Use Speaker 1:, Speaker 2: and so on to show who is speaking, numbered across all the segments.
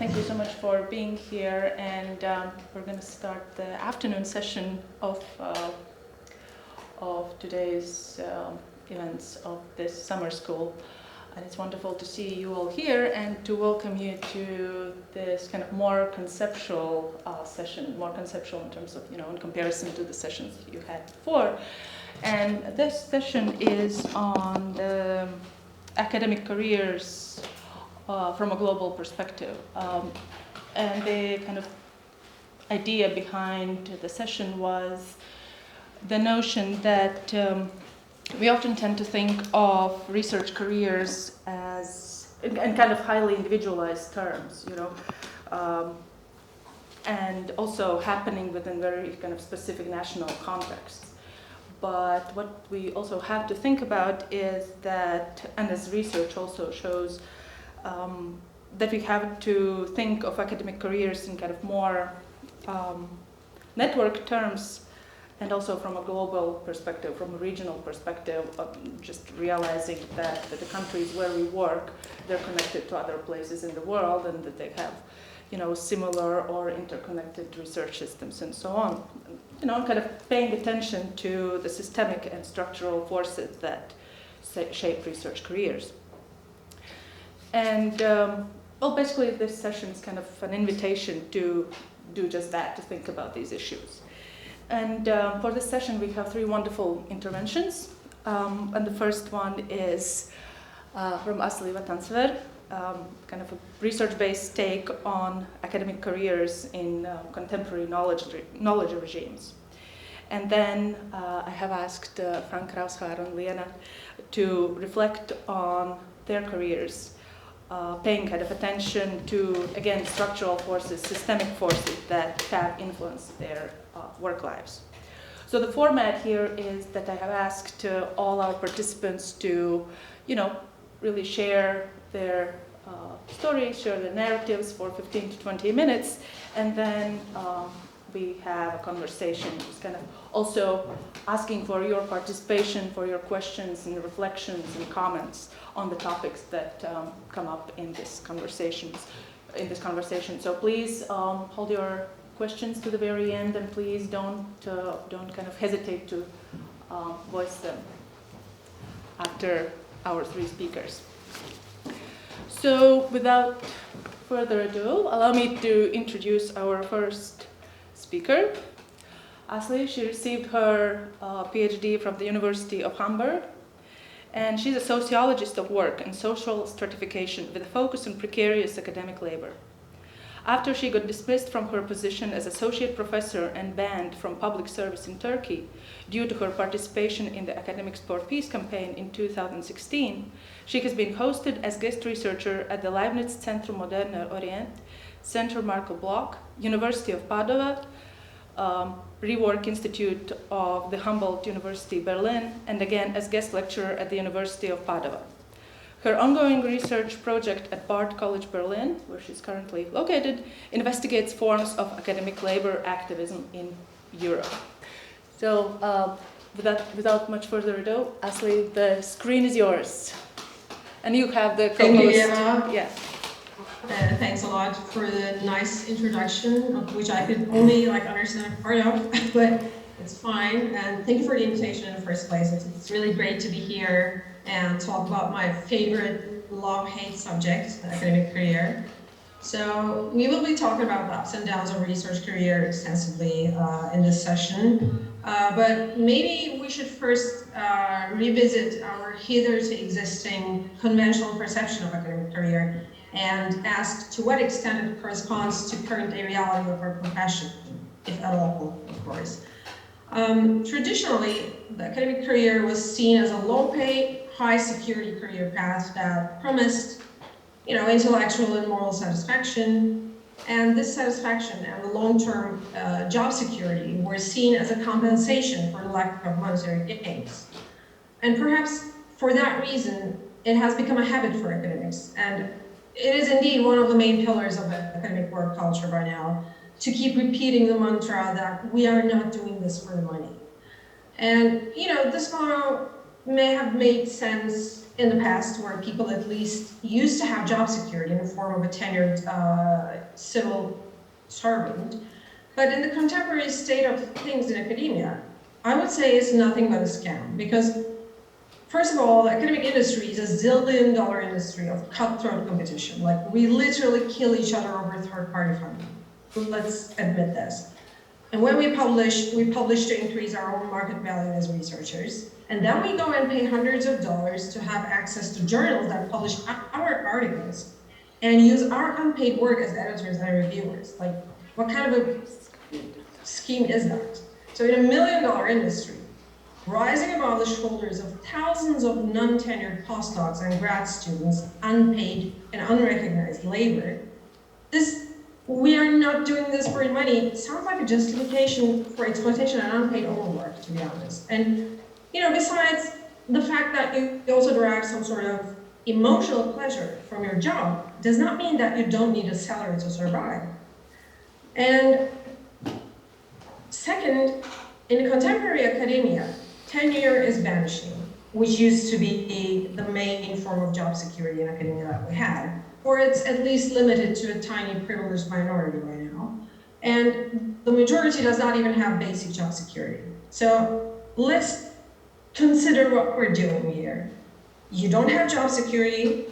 Speaker 1: Thank you so much for being here, and we're going to start the afternoon session of today's events of this summer school. And it's wonderful to see you all here and to welcome you to this kind of more conceptual session, more conceptual in terms of, in comparison to the sessions you had before. And this session is on the academic careers from a global perspective. And the kind of idea behind the session was the notion that we often tend to think of research careers as in kind of highly individualized terms, and also happening within very kind of specific national contexts. But what we also have to think about is that, and as research also shows, that we have to think of academic careers in kind of more network terms, and also from a global perspective, from a regional perspective, just realizing that the countries where we work, they're connected to other places in the world, and that they have, similar or interconnected research systems and so on. Kind of paying attention to the systemic and structural forces that shape research careers. And basically this session is kind of an invitation to do just that, to think about these issues. And for this session, we have three wonderful interventions. And the first one is from Asli Vatansver, kind of a research-based take on academic careers in contemporary knowledge regimes. And then I have asked Frank Raushar and Liena to reflect on their careers, paying kind of attention to, again, structural forces, systemic forces that have influenced their work lives. So the format here is that I have asked all our participants to, really share their stories, share their narratives for 15 to 20 minutes, and then we have a conversation, just kind of also asking for your participation, for your questions and reflections and comments on the topics that come up in this conversation. So please hold your questions to the very end, and please don't kind of hesitate to voice them after our three speakers. So without further ado, allow me to introduce our first speaker. Asli, she received her PhD from the University of Hamburg, and she's a sociologist of work and social stratification with a focus on precarious academic labor. After she got dismissed from her position as associate professor and banned from public service in Turkey due to her participation in the Academics for Peace campaign in 2016, she has been hosted as guest researcher at the Leibniz Centrum Moderner Orient, Center Marco Bloch, University of Padua, Rework Institute of the Humboldt University Berlin, and again as guest lecturer at the University of Padua. Her ongoing research project at Bard College Berlin, where she's currently located, investigates forms of academic labor activism in Europe. So without much further ado, Asli, the screen is yours. And you have the co-host.
Speaker 2: Thank you, Emma.
Speaker 1: Yeah.
Speaker 2: Thanks a lot for the nice introduction, of which I could only understand a part of, but it's fine. And thank you for the invitation in the first place. It's really great to be here and talk about my favorite love-hate subject, the academic career. So we will be talking about the ups and downs of research career extensively in this session. But maybe we should first revisit our hitherto existing conventional perception of academic career and ask to what extent it corresponds to current day reality of our profession, if at all, of course. Traditionally, the academic career was seen as a low-pay, high-security career path that promised, intellectual and moral satisfaction. And this satisfaction and the long-term job security were seen as a compensation for the lack of monetary gains. And perhaps for that reason, it has become a habit for academics. And it is indeed one of the main pillars of academic work culture by now, to keep repeating the mantra that we are not doing this for the money. And, this motto may have made sense in the past, where people at least used to have job security in the form of a tenured civil servant. But in the contemporary state of things in academia, I would say it's nothing but a scam, because first of all, the academic industry is a zillion-dollar industry of cutthroat competition. Like, we literally kill each other over third-party funding. Let's admit this. And when we publish to increase our own market value as researchers. And then we go and pay hundreds of dollars to have access to journals that publish our articles and use our unpaid work as editors and reviewers. Like, what kind of a scheme is that? So in a $1 million industry, rising above the shoulders of thousands of non-tenured postdocs and grad students, unpaid and unrecognized labor, we are not doing this for money. It sounds like a justification for exploitation and unpaid overwork, to be honest. And, besides the fact that you also derive some sort of emotional pleasure from your job, does not mean that you don't need a salary to survive. And second, in contemporary academia, tenure is vanishing, which used to be the main form of job security in academia that we had. Or it's at least limited to a tiny privileged minority right now. And the majority does not even have basic job security. So let's consider what we're doing here. You don't have job security,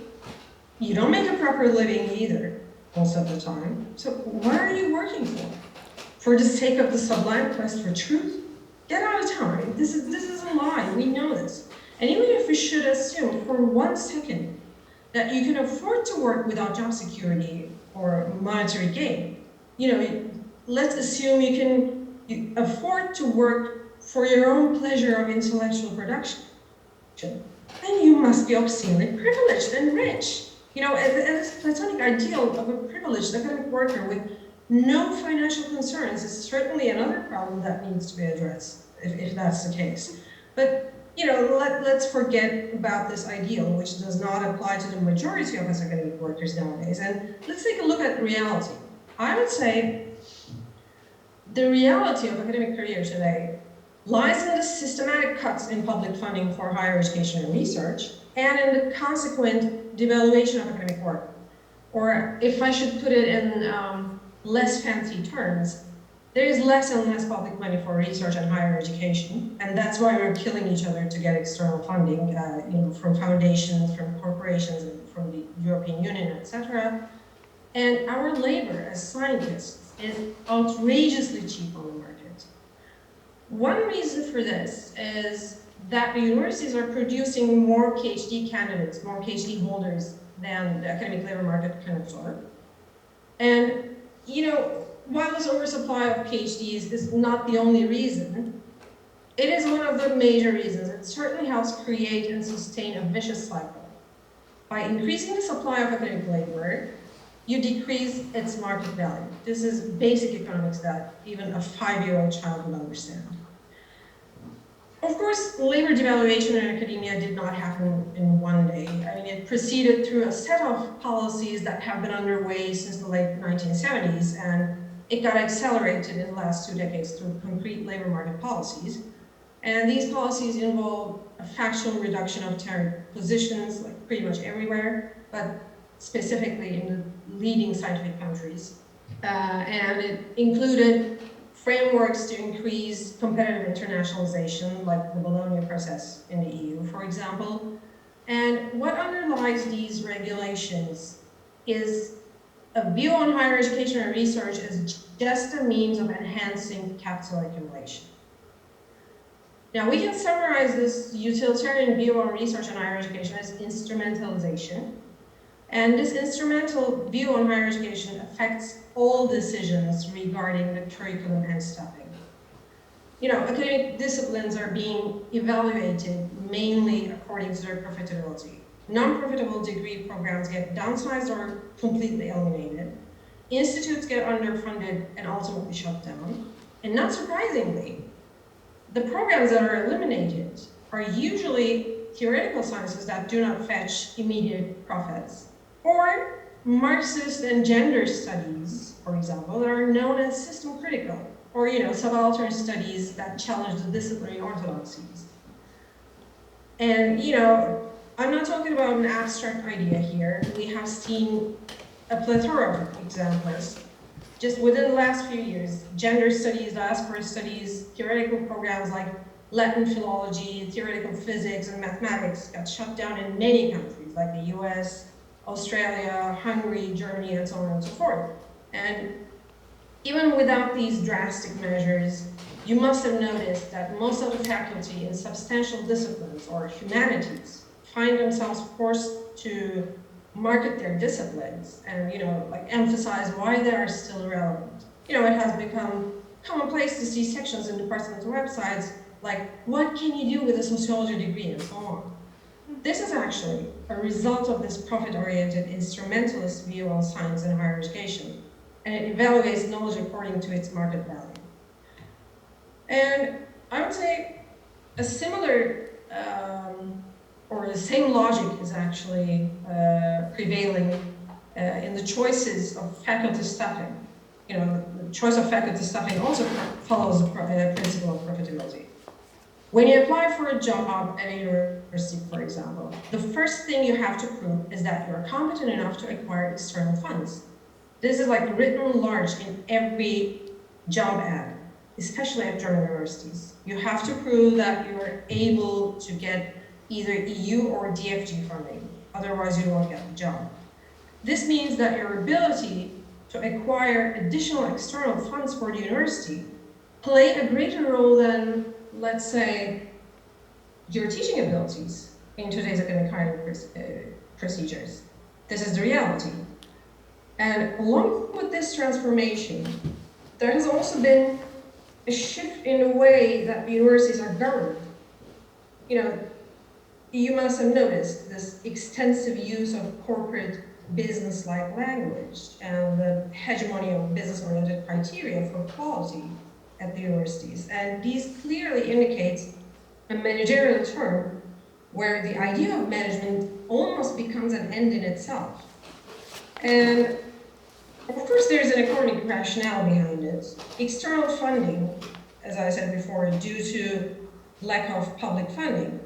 Speaker 2: you don't make a proper living either, most of the time. So what are you working for? For the sake of the sublime quest for truth? Get out of time. This is a lie, we know this. And even if we should assume for 1 second that you can afford to work without job security or monetary gain. Let's assume you can afford to work for your own pleasure of intellectual production. Then you must be obscenely privileged and rich. This platonic ideal of a privileged academic worker with no financial concerns is certainly another problem that needs to be addressed, if that's the case. But let's forget about this ideal, which does not apply to the majority of us academic workers nowadays, and let's take a look at reality. I would say the reality of academic career today lies in the systematic cuts in public funding for higher education and research, and in the consequent devaluation of academic work. Or if I should put it in less fancy terms, there is less and less public money for research and higher education, and that's why we're killing each other to get external funding, from foundations, from corporations, and from the European Union, etc. And our labor as scientists is outrageously cheap on the market. One reason for this is that the universities are producing more PhD candidates, more PhD holders than the academic labor market can absorb. And, while this oversupply of PhDs is not the only reason, it is one of the major reasons. It certainly helps create and sustain a vicious cycle. By increasing the supply of academic labor, you decrease its market value. This is basic economics that even a 5-year-old child would understand. Of course, labor devaluation in academia did not happen in one day. It proceeded through a set of policies that have been underway since the late 1970s, and it got accelerated in the last 2 decades through concrete labor market policies. And these policies involve a factual reduction of tenured positions, like pretty much everywhere, but specifically in the leading scientific countries. And it included frameworks to increase competitive internationalization, like the Bologna process in the EU, for example. And what underlies these regulations is a view on higher education and research as just a means of enhancing capital accumulation. Now, we can summarize this utilitarian view on research and higher education as instrumentalization. And this instrumental view on higher education affects all decisions regarding the curriculum and staffing. Academic disciplines are being evaluated mainly according to their profitability. Non-profitable degree programs get downsized or completely eliminated. Institutes get underfunded and ultimately shut down. And not surprisingly, the programs that are eliminated are usually theoretical sciences that do not fetch immediate profits, or Marxist and gender studies, for example, that are known as system critical, or subaltern studies that challenge the disciplinary orthodoxies. And, you know, I'm not talking about an abstract idea here. We have seen a plethora of examples. Just within the last few years, gender studies, diaspora studies, theoretical programs like Latin philology, theoretical physics, and mathematics got shut down in many countries, like the US, Australia, Hungary, Germany, and so on and so forth. And even without these drastic measures, you must have noticed that most of the faculty in substantial disciplines or humanities find themselves forced to market their disciplines and, you know, like emphasize why they are still relevant. You know, it has become commonplace to see sections in departmental websites like, what can you do with a sociology degree and so on. This is actually a result of this profit-oriented instrumentalist view on science and higher education, and it evaluates knowledge according to its market value. And I would say a similar or the same logic is actually prevailing in the choices of faculty staffing. You know, the choice of faculty staffing also follows the principle of profitability. When you apply for a job at a university, for example, the first thing you have to prove is that you're competent enough to acquire external funds. This is like written large in every job ad, especially at German universities. You have to prove that you're able to get either EU or DFG funding, otherwise you won't get the job. This means that your ability to acquire additional external funds for the university play a greater role than, let's say, your teaching abilities in today's academic hiring procedures. This is the reality. And along with this transformation, there has also been a shift in the way that the universities are governed. You know, you must have noticed this extensive use of corporate business-like language and the hegemony of business-oriented criteria for quality at the universities. And these clearly indicate a managerial term where the idea of management almost becomes an end in itself. And of course, there's an economic rationale behind it. External funding, as I said before, due to lack of public funding,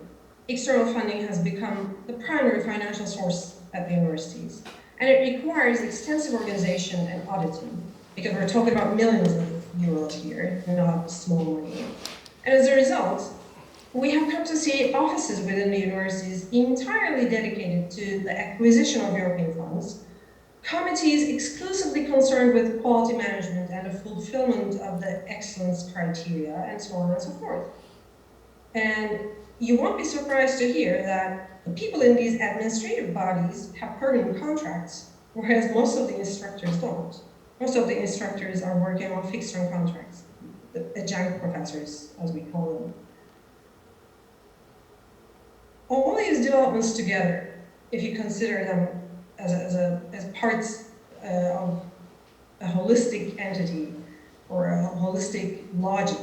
Speaker 2: external funding has become the primary financial source at the universities. And it requires extensive organization and auditing, because we're talking about millions of euros here, not small money. And as a result, we have come to see offices within the universities entirely dedicated to the acquisition of European funds, committees exclusively concerned with quality management and the fulfillment of the excellence criteria, and so on and so forth. And you won't be surprised to hear that the people in these administrative bodies have permanent contracts, whereas most of the instructors don't. Most of the instructors are working on fixed-term contracts, the adjunct professors, as we call them. All these developments together, if you consider them as parts of a holistic entity or a holistic logic,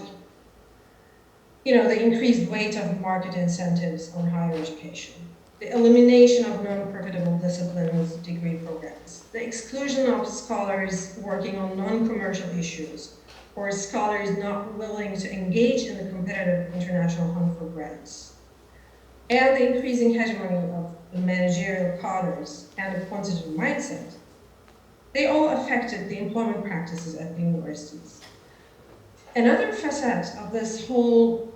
Speaker 2: you know, the increased weight of market incentives on higher education, the elimination of non-profitable disciplines, degree programs, the exclusion of scholars working on non-commercial issues, or scholars not willing to engage in the competitive international hunt for grants, and the increasing hegemony of the managerial cadres and the quantitative mindset, they all affected the employment practices at the universities. Another facet of this whole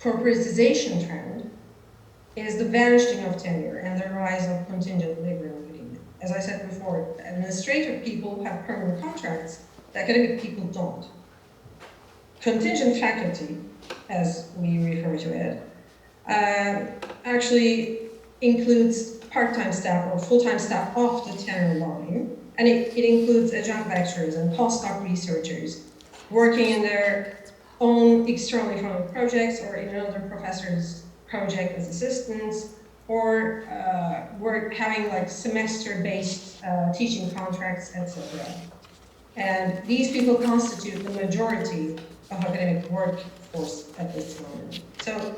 Speaker 2: corporatization trend is the vanishing of tenure and the rise of contingent labor in academia. As I said before, administrative people have permanent contracts, the academic people don't. Contingent faculty, as we refer to it, actually includes part-time staff or full-time staff off the tenure line, and it includes adjunct lecturers and postdoc researchers working in their own externally funded projects or in another professor's project as assistants, or having like semester-based teaching contracts, etc. And these people constitute the majority of academic workforce at this moment. So,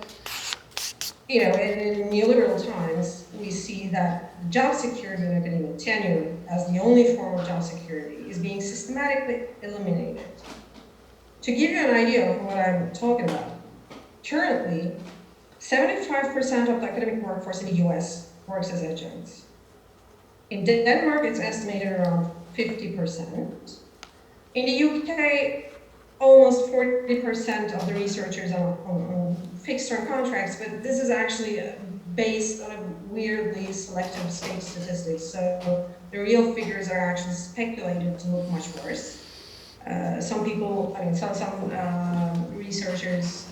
Speaker 2: you know, in neoliberal times, we see that job security in academic tenure as the only form of job security is being systematically eliminated. To give you an idea of what I'm talking about, currently, 75% of the academic workforce in the US works as adjuncts. In Denmark, it's estimated around 50%. In the UK, almost 40% of the researchers are on fixed-term contracts, but this is actually based on a weirdly selective state statistics. So the real figures are actually speculated to look much worse. Some people, some researchers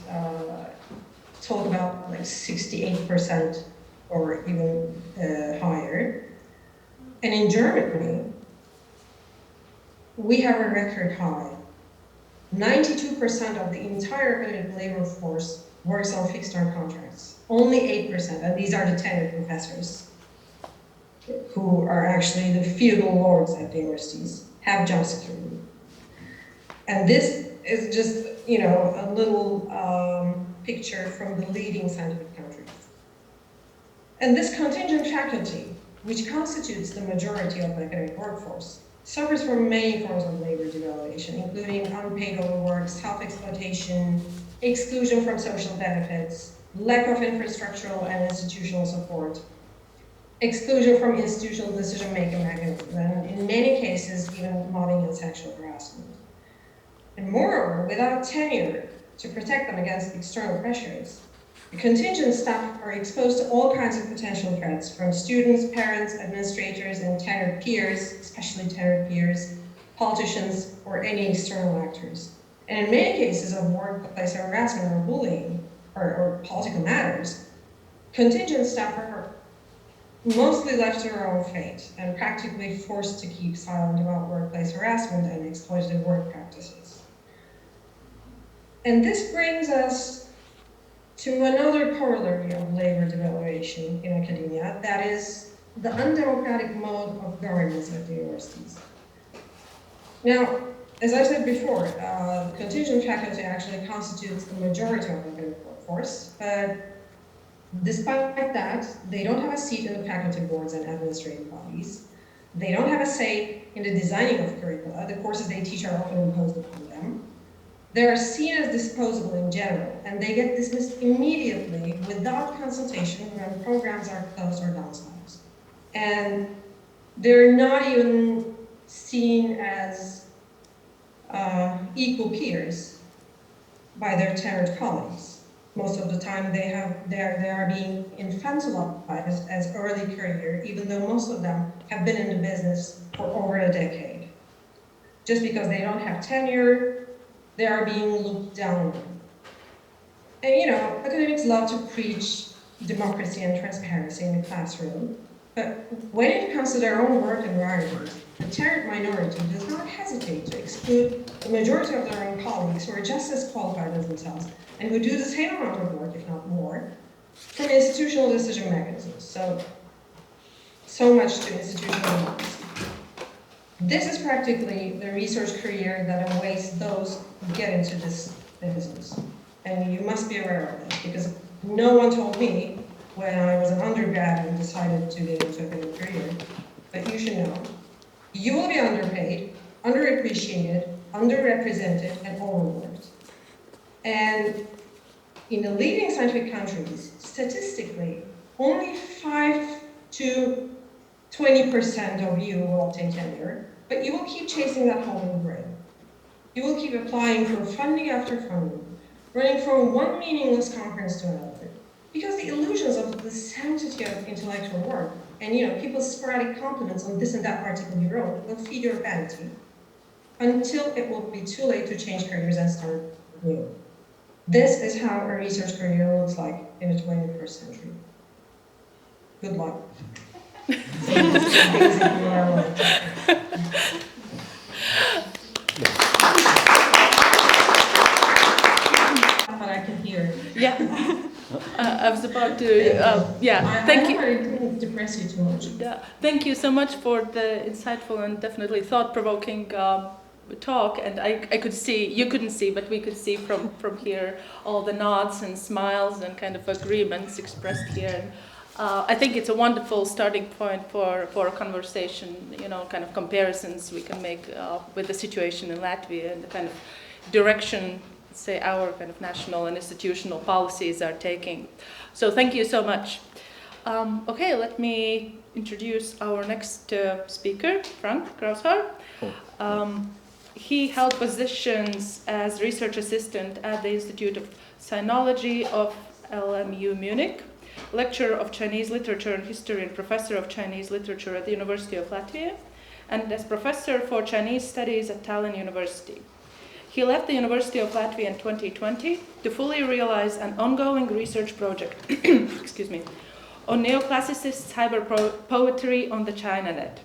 Speaker 2: talk about like 68% or even higher. And in Germany, we have a record high. 92% of the entire academic labor force works on fixed-term contracts. Only 8%, and these are the tenured professors, who are actually the feudal lords at the universities, have job security. And this is just, a little picture from the leading scientific countries. And this contingent faculty, which constitutes the majority of the academic workforce, suffers from many forms of labor devaluation, including unpaid overwork, self-exploitation, exclusion from social benefits, lack of infrastructural and institutional support, exclusion from institutional decision-making mechanisms, and in many cases, even mobbing and sexual harassment. And moreover, without tenure to protect them against external pressures, the contingent staff are exposed to all kinds of potential threats from students, parents, administrators, and tenured peers, especially tenured peers, politicians, or any external actors. And in many cases of workplace harassment or bullying, or political matters, contingent staff are mostly left to their own fate and practically forced to keep silent about workplace harassment and exploitative work practices. And this brings us to another corollary of labor devaluation in academia, that is the undemocratic mode of governance at the universities. Now, as I said before, contingent faculty actually constitutes the majority of the academic workforce, but despite that, they don't have a seat in the faculty boards and administrative bodies. They don't have a say in the designing of curricula. The courses they teach are often imposed upon them. They are seen as disposable in general, and they get dismissed immediately without consultation when programs are closed or downsized. And they're not even seen as equal peers by their tenured colleagues. Most of the time they are being infantilized as early career, even though most of them have been in the business for over a decade. Just because they don't have tenure, they are being looked down on. And academics love to preach democracy and transparency in the classroom, but when it comes to their own work environment, the tenured minority does not hesitate to exclude the majority of their own colleagues who are just as qualified as themselves and who do the same amount of work, if not more, from institutional decision mechanisms. So much to institutional democracy. This is practically the research career that awaits those who get into this business. And you must be aware of this, because no one told me when I was an undergrad and decided to get into a academic career, but you should know. You will be underpaid, underappreciated, underrepresented, and overworked. And in the leading scientific countries, statistically, only 5 to 20% of you will obtain tenure, but you will keep chasing that hole in the brain. You will keep applying for funding after funding, running from one meaningless conference to another, because the illusions of the sanctity of intellectual work and people's sporadic compliments on this and that article you wrote will feed your vanity until it will be too late to change careers and start new. This is how a research career looks like in the 21st century. Good luck. But I can hear.
Speaker 1: Yeah. I was about to, thank you.
Speaker 2: I didn't depress you too much.
Speaker 1: Thank you so much for the insightful and definitely thought-provoking talk. And I could see, you couldn't see, but we could see from here all the nods and smiles and kind of agreements expressed here. And, I think it's a wonderful starting point for a conversation, kind of comparisons we can make with the situation in Latvia and the kind of direction say, our kind of national and institutional policies are taking. So thank you so much. Okay, let me introduce our next speaker, Frank Kraushaar. He held positions as research assistant at the Institute of Sinology of LMU Munich, lecturer of Chinese literature and history and professor of Chinese literature at the University of Latvia, and as professor for Chinese studies at Tallinn University. He left the University of Latvia in 2020 to fully realize an ongoing research project excuse me, on neoclassicist cyber poetry on the ChinaNet.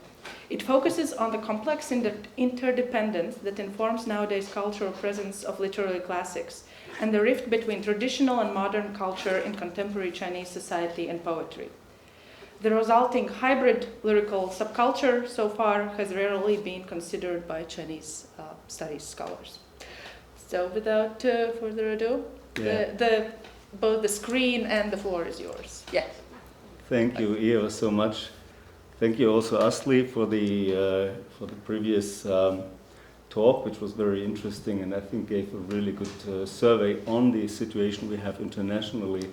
Speaker 1: It focuses on the complex interdependence that informs nowadays cultural presence of literary classics and the rift between traditional and modern culture in contemporary Chinese society and poetry. The resulting hybrid lyrical subculture so far has rarely been considered by Chinese studies scholars. So without further ado, both the screen and the floor is yours. Yes.
Speaker 3: Thank you, Eva, so much. Thank you also, Asli, for the previous talk, which was very interesting and I think gave a really good survey on the situation we have internationally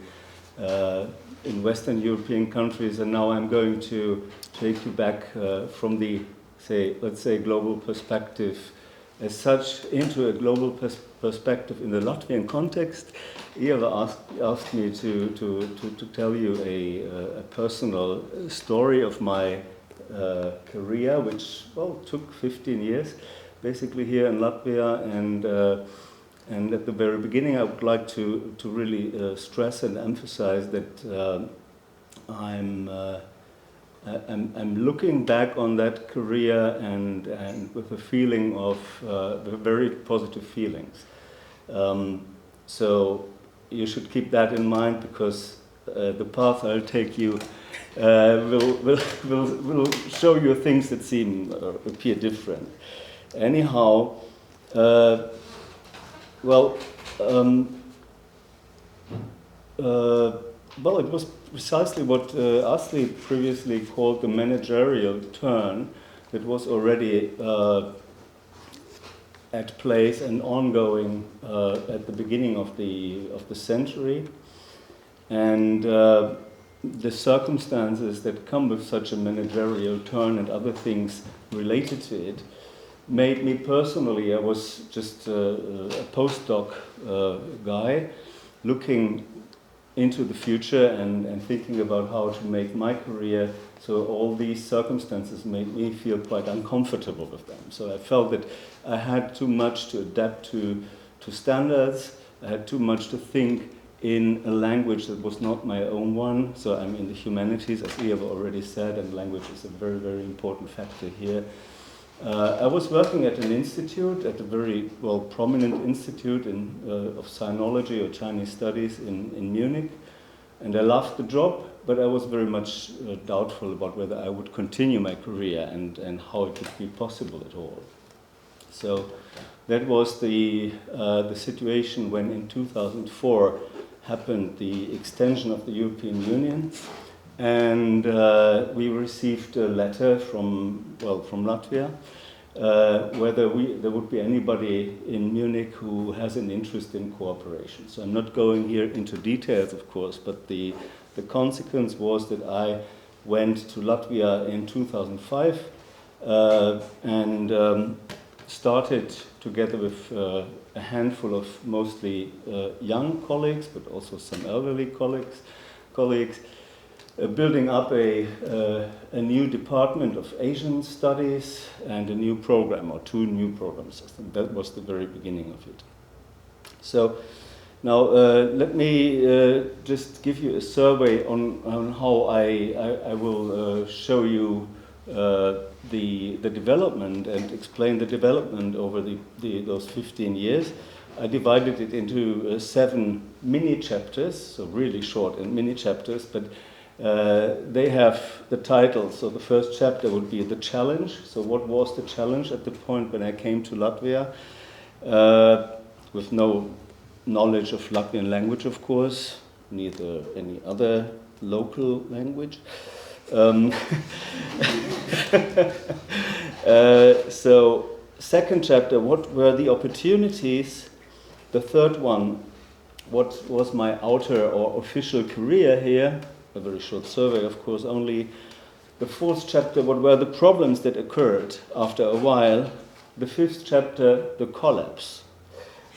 Speaker 3: in Western European countries. And now I'm going to take you back from the, let's say, global perspective as such into a global perspective in the Latvian context. Eva asked me to tell you a personal story of my career, which took 15 years, basically here in Latvia. And at the very beginning, I would like to really stress and emphasize that I'm looking back on that career and with a feeling of very positive feelings. So you should keep that in mind, because the path I'll take you will show you things that seem appear different. Anyhow, it was precisely what Asli previously called the managerial turn that was already at place and ongoing at the beginning of the century, and the circumstances that come with such a managerial turn and other things related to it made me personally, I was just a postdoc guy looking into the future and thinking about how to make my career. So all these circumstances made me feel quite uncomfortable with them. So I felt that I had too much to adapt to standards. I had too much to think in a language that was not my own one. So I'm in the humanities, as Eva already said, and language is a very, very important factor here. I was working at an institute, at a very prominent institute of sinology or Chinese studies in Munich, and I loved the job, but I was very much doubtful about whether I would continue my career and how it would be possible at all. So that was the situation when in 2004 happened the extension of the European Union. And we received a letter from Latvia, whether there would be anybody in Munich who has an interest in cooperation. So I'm not going here into details, of course, but the consequence was that I went to Latvia in 2005 and started together with a handful of mostly young colleagues, but also some elderly colleagues, building up a new department of Asian studies and a new program, or two new programs. I think that was the very beginning of it. So now let me just give you a survey on how I will show you the development and explain the development over those 15 years. I divided it into 7 mini chapters, so really short and mini chapters, but they have the title. So the first chapter would be the challenge. So what was the challenge at the point when I came to Latvia, with no knowledge of Latvian language, of course, neither any other local language. So second chapter, what were the opportunities The third one, what was my outer or official career here, a very short survey of course only. The fourth chapter, what were the problems that occurred after a while. The fifth chapter, the collapse.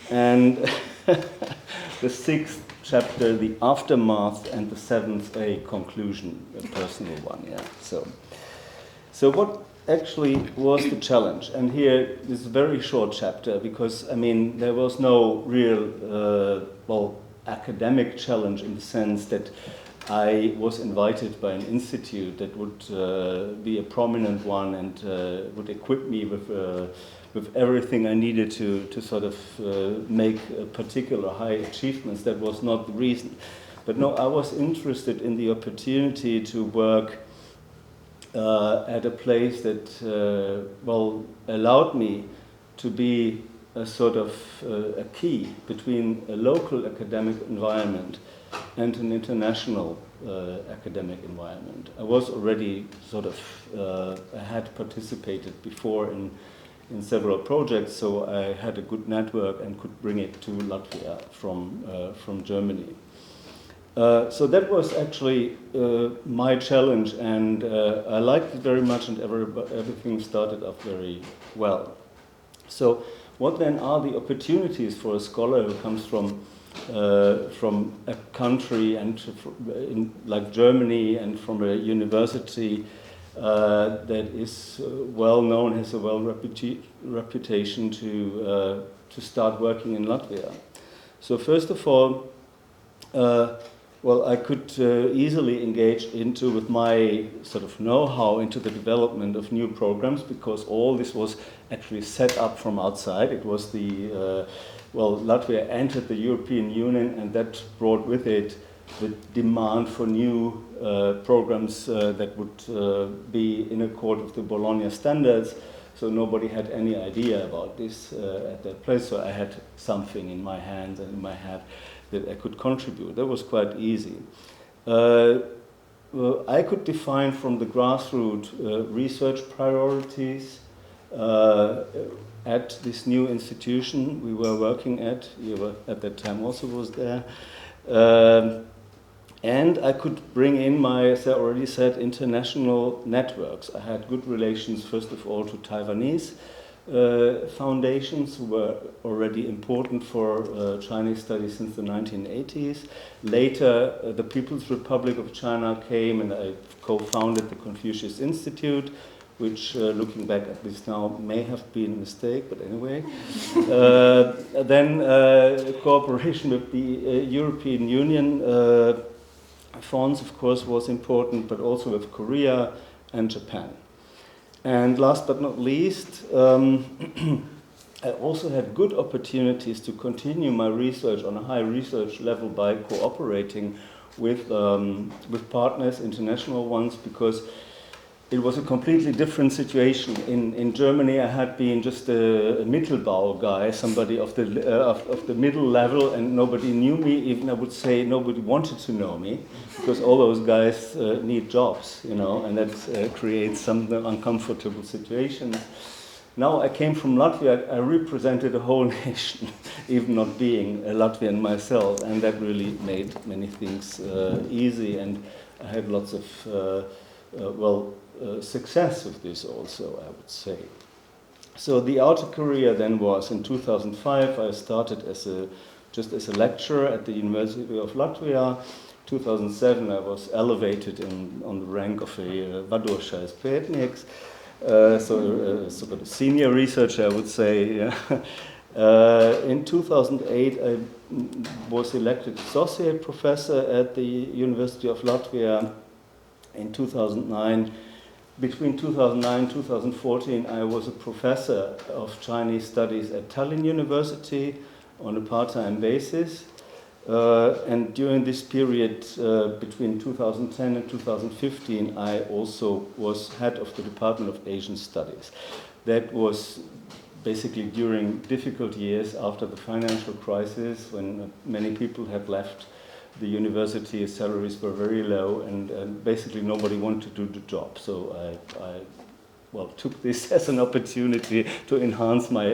Speaker 3: And the sixth chapter, the aftermath, and the seventh, a conclusion, a personal one, yeah. So what actually was the challenge? And here, this is a very short chapter, because, I mean, there was no real, academic challenge in the sense that I was invited by an institute that would be a prominent one and would equip me with everything I needed to sort of make particular high achievements. That was not the reason. But no, I was interested in the opportunity to work at a place that, allowed me to be a sort of a key between a local academic environment and an international academic environment. I was already sort of, I had participated before in several projects, so I had a good network and could bring it to Latvia from Germany. So that was actually my challenge, and I liked it very much, and everything started up very well. So what then are the opportunities for a scholar who comes from a country and like Germany and from a university that is well known, has a reputation to start working in Latvia? So first of all, I could easily engage with my sort of know-how into the development of new programs, because all this was actually set up from outside. It was Latvia entered the European Union, and that brought with it the demand for new programs that would be in accord with the Bologna standards. So nobody had any idea about this at that place. So I had something in my hands and in my head that I could contribute. That was quite easy. I could define from the grassroots research priorities at this new institution we were working at. You were at that time also was there. And I could bring in my, as I already said, international networks. I had good relations, first of all, to Taiwanese foundations who were already important for Chinese studies since the 1980s. Later, the People's Republic of China came, and I co-founded the Confucius Institute, which, looking back at this now, may have been a mistake, but anyway. Then cooperation with the European Union funds, of course, was important, but also with Korea and Japan. And last but not least, I also had good opportunities to continue my research on a high research level by cooperating with partners, international ones, because it was a completely different situation. In Germany, I had been just a Mittelbau guy, somebody of the middle level, and nobody knew me. Even I would say nobody wanted to know me, because all those guys need jobs, and that creates some uncomfortable situations. Now I came from Latvia. I represented a whole nation, even not being a Latvian myself, and that really made many things easy. And I had lots of success with this also, I would say. So the outer career then was in 2005. I started just as a lecturer at the University of Latvia. 2007 I was elevated on the rank of a vadošais pētnieks, so sort of a senior researcher, I would say. Yeah. In 2008 I was elected associate professor at the University of Latvia. In 2009, between 2009 and 2014, I was a professor of Chinese studies at Tallinn University on a part-time basis. And during this period, between 2010 and 2015, I also was head of the Department of Asian Studies. That was basically during difficult years after the financial crisis, when many people had left the university, salaries were very low, and basically nobody wanted to do the job. So I took this as an opportunity to enhance my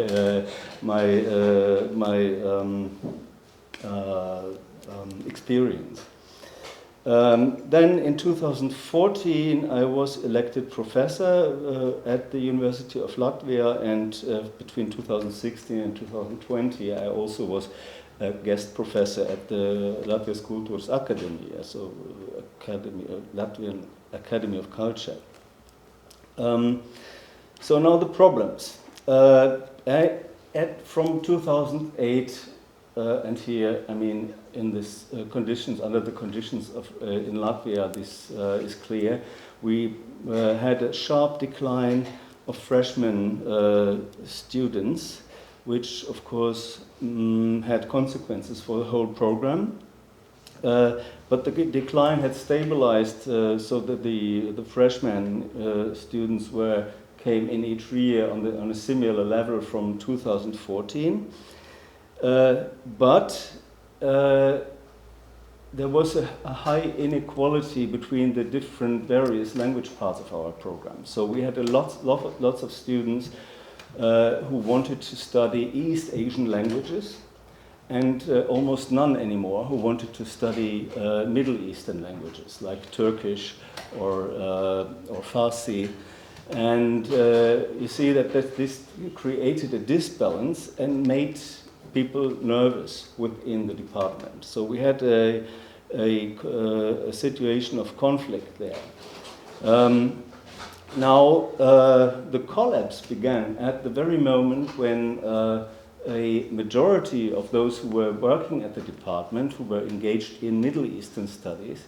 Speaker 3: experience. Then in 2014 I was elected professor at the University of Latvia, and between 2016 and 2020 I also was a guest professor at the Latvijas Kultūras Akadēmija, so Latvian Academy of Culture. So now the problems. From 2008 and here, I mean, in this conditions, under the conditions of in Latvia, this is clear. We had a sharp decline of freshman students, which of course had consequences for the whole program. But the decline had stabilized, so that the freshman students came in each year on a similar level from 2014. But there was a high inequality between the different various language parts of our program. So we had lots of students who wanted to study East Asian languages, and almost none anymore who wanted to study Middle Eastern languages like Turkish or Farsi. And you see that this created a disbalance and made people nervous within the department. So we had a situation of conflict there. Now the collapse began at the very moment when a majority of those who were working at the department, who were engaged in Middle Eastern studies,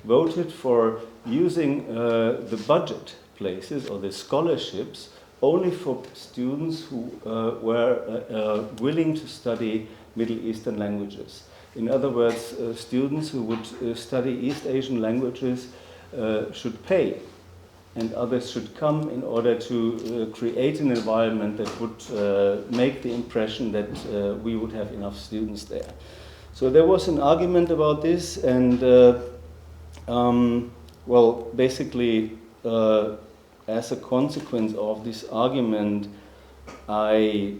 Speaker 3: voted for using the budget places or the scholarships only for students who were willing to study Middle Eastern languages. In other words, students who would study East Asian languages should pay, and others should come in order to create an environment that would make the impression that we would have enough students there. So there was an argument about this, and basically, as a consequence of this argument, I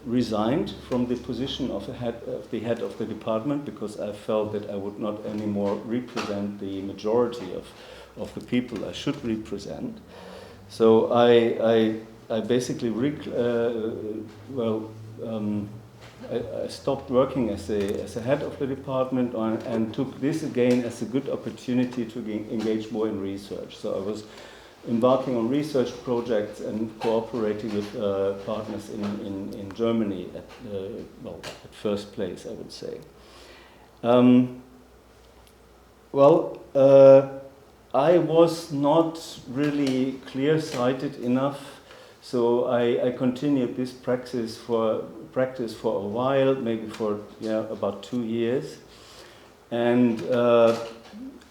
Speaker 3: resigned from the position of the head of the department, because I felt that I would not anymore represent the majority of the people I should represent. So I basically I stopped working as a head of the department and took this again as a good opportunity to engage more in research. So I was embarking on research projects and cooperating with partners in Germany at first place, I would say. I was not really clear-sighted enough, so I continued this practice for a while, maybe for about 2 years, and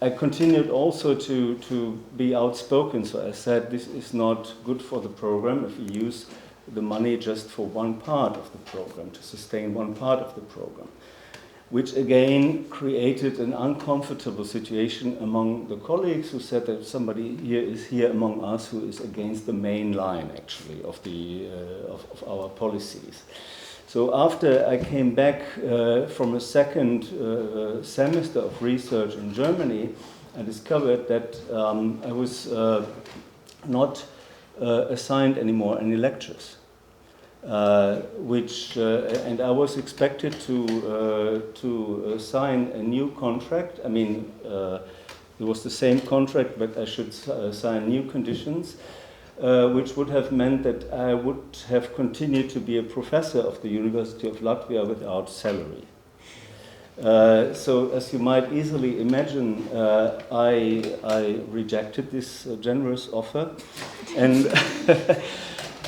Speaker 3: I continued also to be outspoken. So I said, this is not good for the program if we use the money just for one part of the program, to sustain one part of the program, which again created an uncomfortable situation among the colleagues, who said that somebody is here among us who is against the main line, actually, of our policies. So after I came back from a second semester of research in Germany, I discovered that I was not assigned anymore any lectures. And I was expected to sign a new contract. I mean, it was the same contract, but I should sign new conditions, which would have meant that I would have continued to be a professor of the University of Latvia without salary. So, as you might easily imagine, I rejected this generous offer, and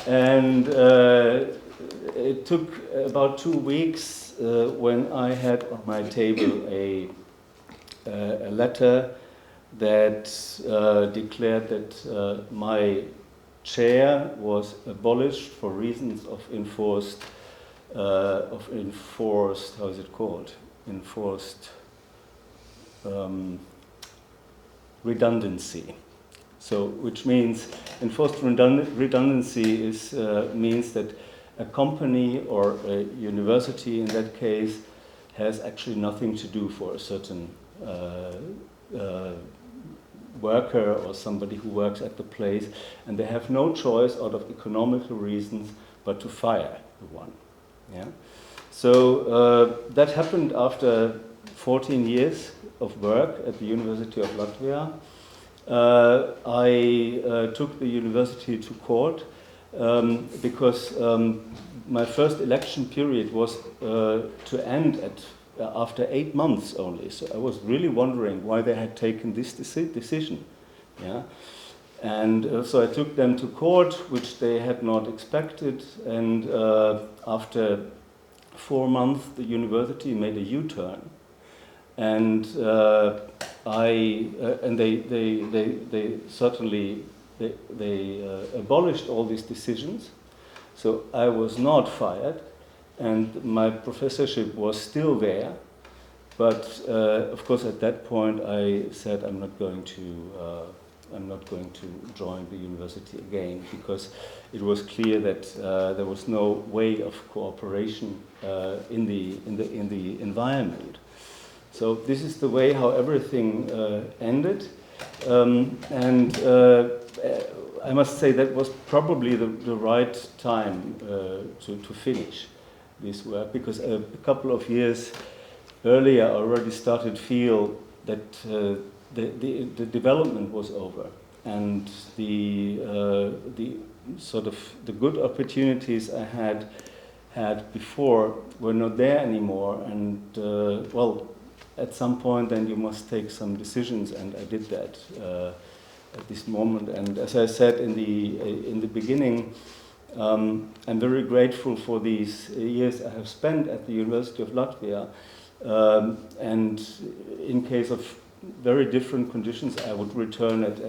Speaker 3: and it took about 2 weeks when I had on my table a letter that declared that my chair was abolished for reasons of enforced how is it called? Enforced redundancy. So, which means enforced redundancy means that a company or a university, in that case, has actually nothing to do for a certain worker or somebody who works at the place, and they have no choice out of economical reasons but to fire the one. Yeah? So that happened after 14 years of work at the University of Latvia. I took the university to court because my first election period was to end after 8 months only. So I was really wondering why they had taken this decision. Yeah? And so I took them to court, which they had not expected. And after 4 months, the university made a U-turn. And they certainly abolished all these decisions. So I was not fired, and my professorship was still there. But of course, at that point, I said I'm not going to join the university again, because it was clear that there was no way of cooperation in the environment. So this is the way how everything ended, and I must say that was probably the right time to finish this work, because a couple of years earlier I already started to feel that the development was over, and the sort of the good opportunities I had before were not there anymore, and well, at some point then you must take some decisions, and I did that at this moment. And as I said in the beginning, I'm very grateful for these years I have spent at the University of Latvia, and in case of very different conditions, I would return at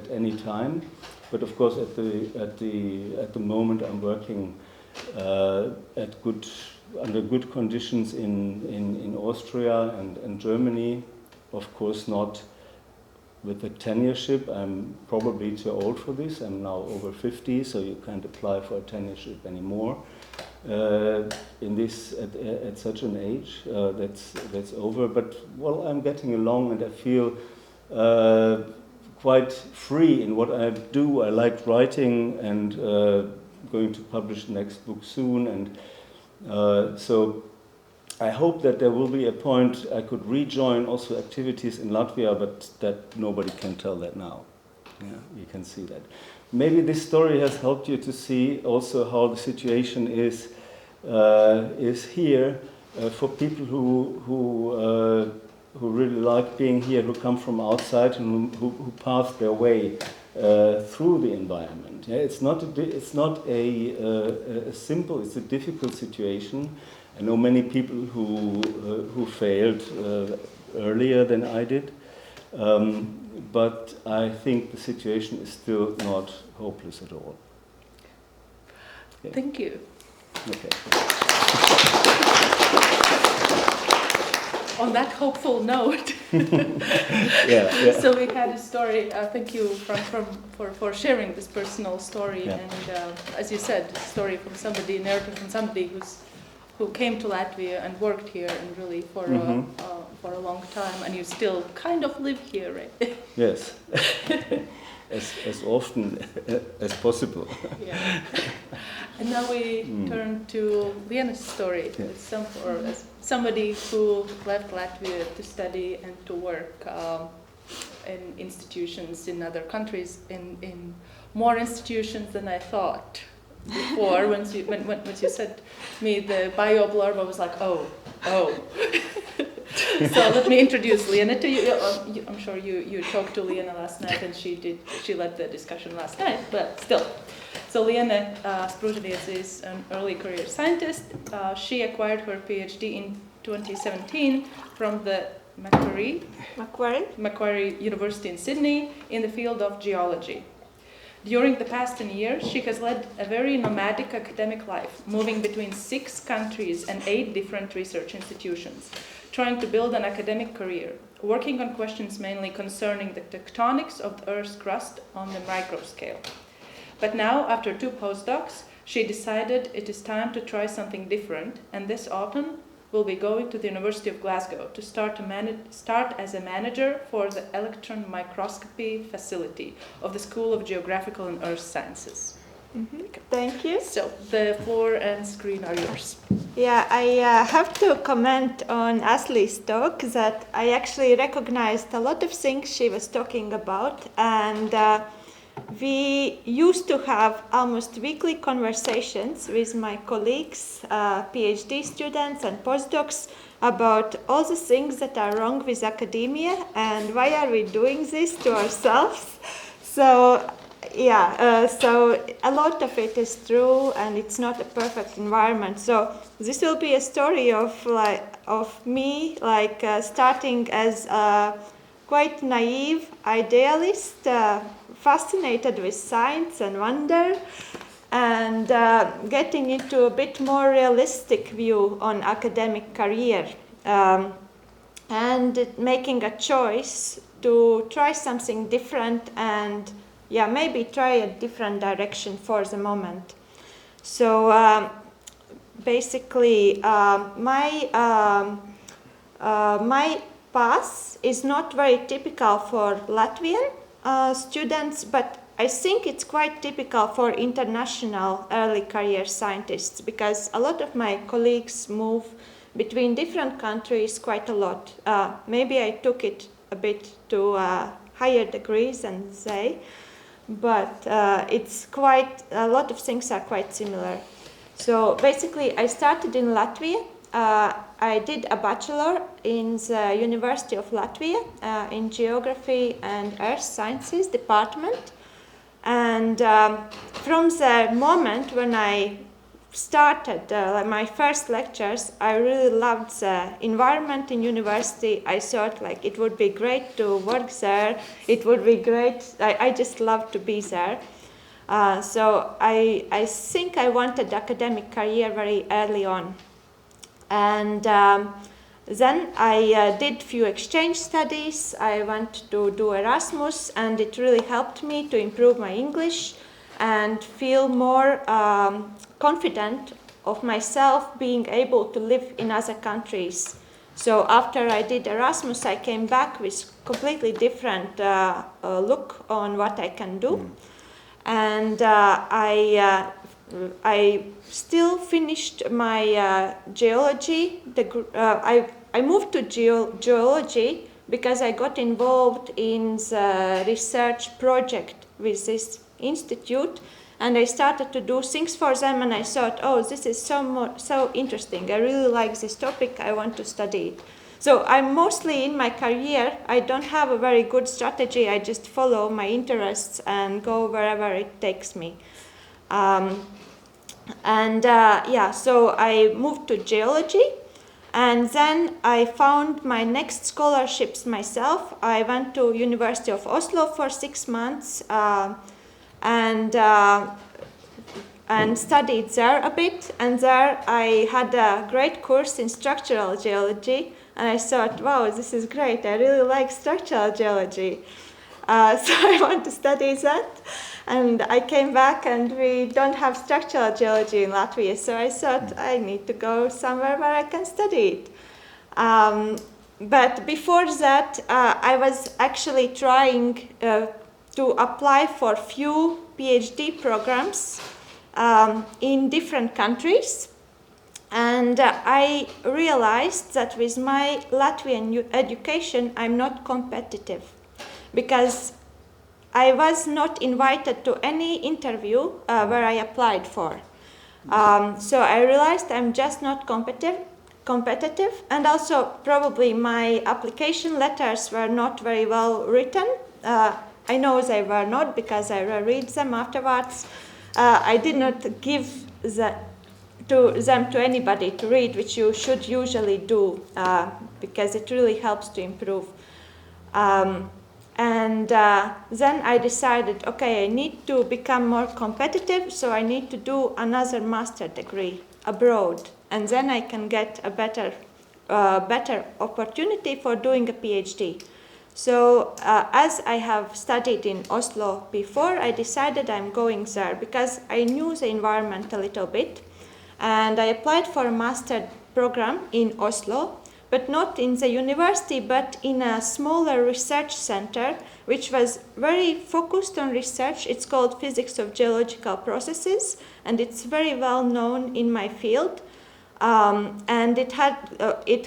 Speaker 3: any time. But of course, at the moment, I'm working under good conditions in Austria and Germany. Of course, not with a tenureship. I'm probably too old for this. I'm now over 50, so you can't apply for a tenureship anymore. At such an age, that's over. But well, I'm getting along, and I feel quite free in what I do. I like writing, and going to publish the next book soon, and so I hope that there will be a point I could rejoin also activities in Latvia, but that nobody can tell that now. Yeah, you can see that. Maybe this story has helped you to see also how the situation is here for people who really like being here, who come from outside, and who path their way through the environment. Yeah, it's not a simple. It's a difficult situation. I know many people who failed earlier than I did, but I think the situation is still not hopeless at all. Okay.
Speaker 1: Thank you.
Speaker 3: Okay.
Speaker 1: On that hopeful note,
Speaker 3: Yeah.
Speaker 1: so we had a story. Thank you for sharing this personal story,
Speaker 3: Yeah.
Speaker 1: and as you said, a story from somebody, narrative from somebody who came to Latvia and worked here, and really for a long time, and you still kind of live here, right?
Speaker 3: Yes. as often as possible.
Speaker 1: Yeah. And now we turn to Liena's story.
Speaker 3: Yeah.
Speaker 1: As somebody who left Latvia to study and to work in institutions in other countries, in more institutions than I thought before. When you said to me the bio blurb, I was like, oh. So let me introduce Lena to you. I'm sure you talked to Lena last night, and she led the discussion last night, but still. So Lena Spružaniec is an early career scientist. She acquired her PhD in 2017 from the Macquarie University in Sydney in the field of geology. During the past 10 years, she has led a very nomadic academic life, moving between 6 countries and 8 different research institutions. trying to build an academic career, working on questions mainly concerning the tectonics of the Earth's crust on the micro scale. But now, after 2 postdocs, she decided it is time to try something different, and this autumn will be going to the University of Glasgow to start as a manager for the electron microscopy facility of the School of Geographical and Earth Sciences.
Speaker 4: Thank you.
Speaker 1: So the floor and screen are yours.
Speaker 4: Yeah, I have to comment on Ashley's talk that I actually recognized a lot of things she was talking about, and we used to have almost weekly conversations with my colleagues, PhD students and postdocs, about all the things that are wrong with academia and why are we doing this to ourselves. So yeah, so a lot of it is true, and it's not a perfect environment. So this will be a story of me starting as a quite naive idealist, fascinated with science and wonder, and getting into a bit more realistic view on academic career, and making a choice to try something different and maybe try a different direction for the moment. So basically, my path is not very typical for Latvian students, but I think it's quite typical for international early career scientists, because a lot of my colleagues move between different countries quite a lot. Maybe I took it a bit to higher degrees than they, but it's quite, a lot of things are quite similar. So basically, I started in Latvia. I did a bachelor in the University of Latvia in Geography and Earth Sciences department. And from the moment when I started my first lectures, I really loved the environment in university. I thought it would be great to work there. It would be great. I just loved to be there. So I think I wanted academic career very early on. And then I did few exchange studies. I went to do Erasmus, and it really helped me to improve my English and feel more confident of myself being able to live in other countries. So after I did Erasmus, I came back with completely different look on what I can do. And I still finished my geology. I moved to geology because I got involved in the research project with this institute, and I started to do things for them, and I thought, oh, this is so interesting. I really like this topic. I want to study it. So I'm mostly in my career, I don't have a very good strategy. I just follow my interests and go wherever it takes me. So I moved to geology, and then I found my next scholarships myself. I went to University of Oslo for 6 months and studied there a bit. And there I had a great course in structural geology, and I thought, wow, this is great. I really like structural geology. So I want to study that. And I came back, and we don't have structural geology in Latvia, so I thought I need to go somewhere where I can study it. But before that, I was actually trying to apply for few PhD programs in different countries. And I realized that with my Latvian education, I'm not competitive, because I was not invited to any interview where I applied for. So I realized I'm just not competitive, and also probably my application letters were not very well written. I know they were not, because I reread them afterwards. I did not give them to anybody to read, which you should usually do, because it really helps to improve. Then I decided, okay, I need to become more competitive, so I need to do another master degree abroad, and then I can get a better better opportunity for doing a PhD. So as I have studied in Oslo before, I decided I'm going there because I knew the environment a little bit. And I applied for a master program in Oslo, but not in the university, but in a smaller research center, which was very focused on research. It's called Physics of Geological Processes, and it's very well known in my field. And it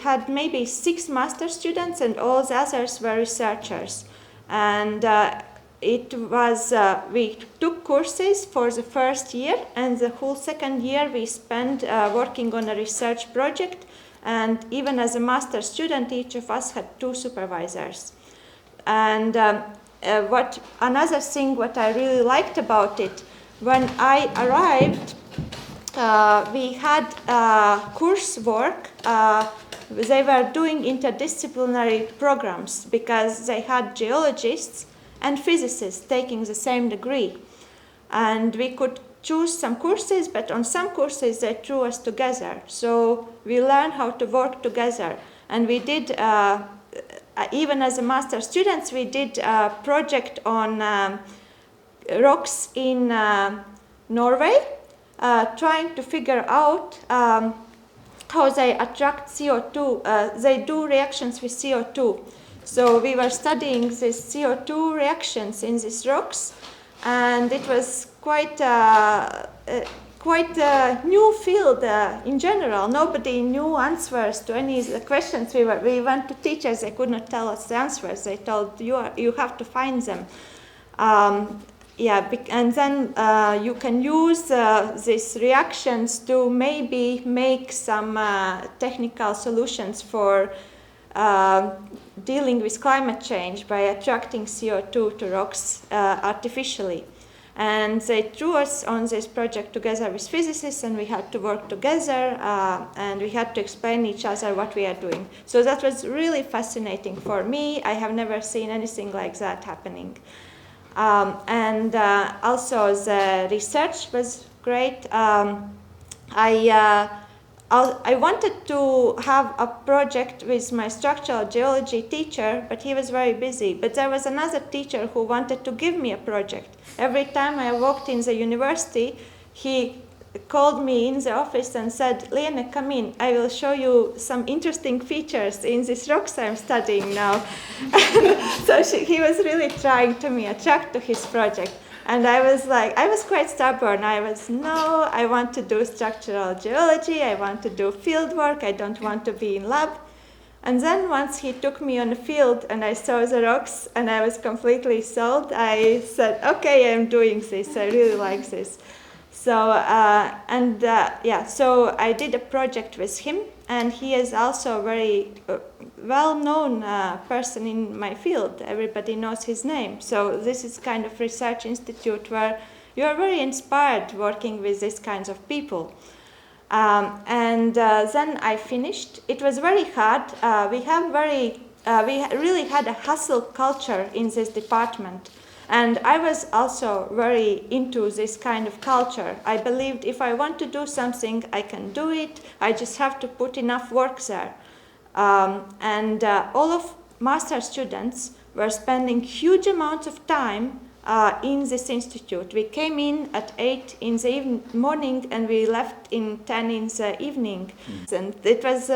Speaker 4: had maybe 6 master students, and all the others were researchers. And we took courses for the first year, and the whole second year we spent working on a research project. And even as a master student, each of us had 2 supervisors. And another thing what I really liked about it, when I arrived, we had coursework. They were doing interdisciplinary programs because they had geologists and physicists taking the same degree. And we could choose some courses, but on some courses they threw us together. So we learned how to work together. And we did, even as a master students, we did a project on rocks in Norway, trying to figure out how they attract CO2. They do reactions with CO2. So we were studying these CO2 reactions in these rocks, and it was quite a new field in general. Nobody knew answers to any of the questions. We went to teachers, they could not tell us the answers. They told you have to find them. And then you can use these reactions to maybe make some technical solutions for dealing with climate change by attracting CO2 to rocks artificially. And they threw us on this project together with physicists, and we had to work together, and we had to explain each other what we are doing. So that was really fascinating for me. I have never seen anything like that happening. And also the research was great. I wanted to have a project with my structural geology teacher, but he was very busy. But there was another teacher who wanted to give me a project. Every time I walked in the university, he called me in the office and said, "Lene, come in. I will show you some interesting features in these rocks I'm studying now." So he was really trying to attract to his project. And I was quite stubborn. I want to do structural geology. I want to do field work. I don't want to be in lab. And then once he took me on the field and I saw the rocks and I was completely sold, I said, okay, I'm doing this. I really like this. So, so I did a project with him, and he is also a very well-known person in my field. Everybody knows his name. So this is kind of research institute where you are very inspired working with these kinds of people. Then I finished. It was very hard. We really had a hustle culture in this department. And I was also very into this kind of culture. I believed if I want to do something, I can do it. I just have to put enough work there. All of master students were spending huge amounts of time in this institute. We came in at 8 in the morning and we left in 10 in the evening. And it was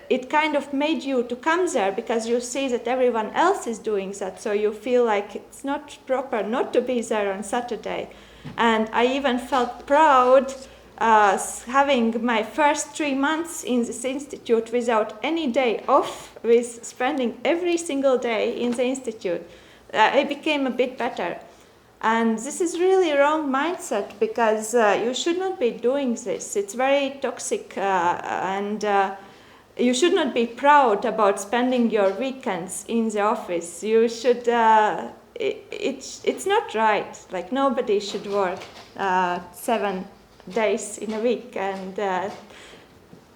Speaker 4: it kind of made you to come there because you see that everyone else is doing that, so you feel like it's not proper not to be there on Saturday. And I even felt proud having my first 3 months in this institute without any day off, with spending every single day in the institute. I became a bit better. And this is really a wrong mindset, because you should not be doing this. It's very toxic, and you should not be proud about spending your weekends in the office. You should, it's not right. Like, nobody should work 7 days in a week and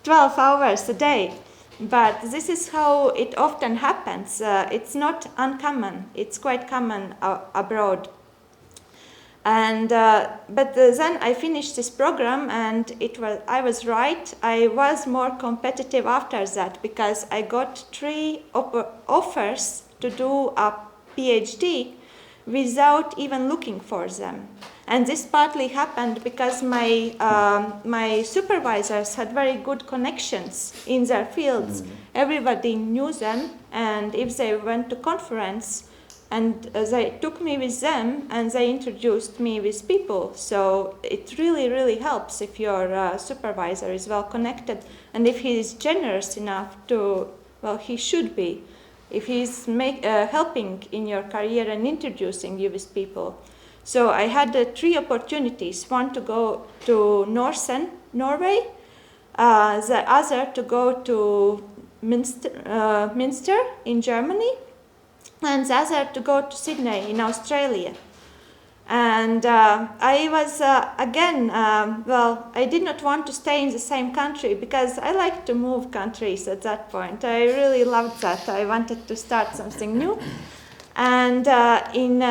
Speaker 4: 12 hours a day. But this is how it often happens. It's not uncommon. It's quite common abroad. And but then I finished this program, and I was right. I was more competitive after that because I got 3 offers to do a PhD without even looking for them. And this partly happened because my supervisors had very good connections in their fields. Everybody knew them, and if they went to conference, and they took me with them, and they introduced me with people. So it really, really helps if your supervisor is well connected, and if he is generous enough to, well, he should be, if he's helping in your career and introducing you with people. So I had 3 opportunities: one to go to northern Norway, the other to go to Münster in Germany, and the other to go to Sydney in Australia. And I was, I did not want to stay in the same country because I like to move countries at that point. I really loved that. I wanted to start something new. And in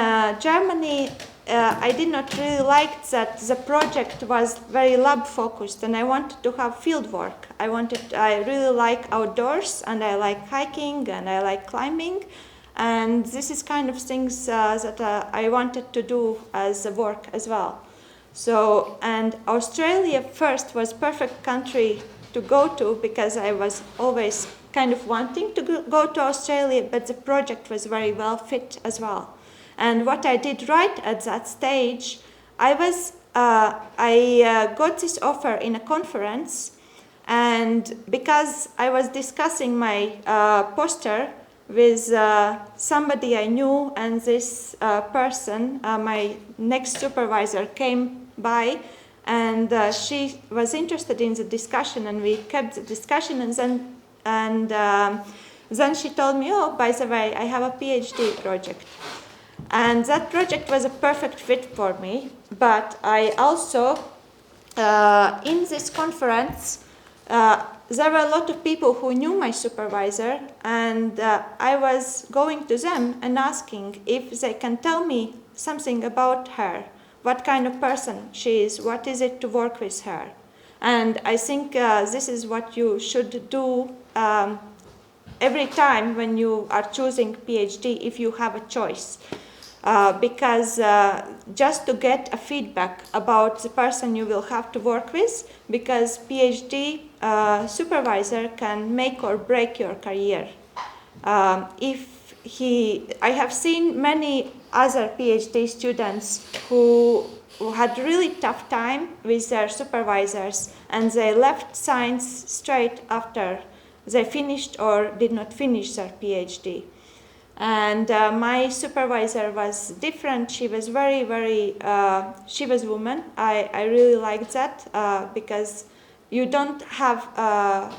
Speaker 4: Germany, I did not really like that the project was very lab focused, and I wanted to have field work. I really like outdoors, and I like hiking, and I like climbing. And this is kind of things that I wanted to do as a work as well. So, and Australia first was perfect country to go to because I was always kind of wanting to go to Australia, but the project was very well fit as well. And what I did right at that stage, I got this offer in a conference, and because I was discussing my poster with somebody I knew, and this person, my next supervisor, came by, and she was interested in the discussion, and we kept the discussion, and then she told me, oh, by the way, I have a PhD project. And that project was a perfect fit for me, but I also, in this conference, there were a lot of people who knew my supervisor, and I was going to them and asking if they can tell me something about her, what kind of person she is, what is it to work with her. And I think this is what you should do every time when you are choosing PhD, if you have a choice. Because just to get a feedback about the person you will have to work with, because PhD supervisor can make or break your career. I have seen many other PhD students who had really tough time with their supervisors, and they left science straight after they finished or did not finish their PhD. And my supervisor was different. She was she was a woman. I really liked that because you don't have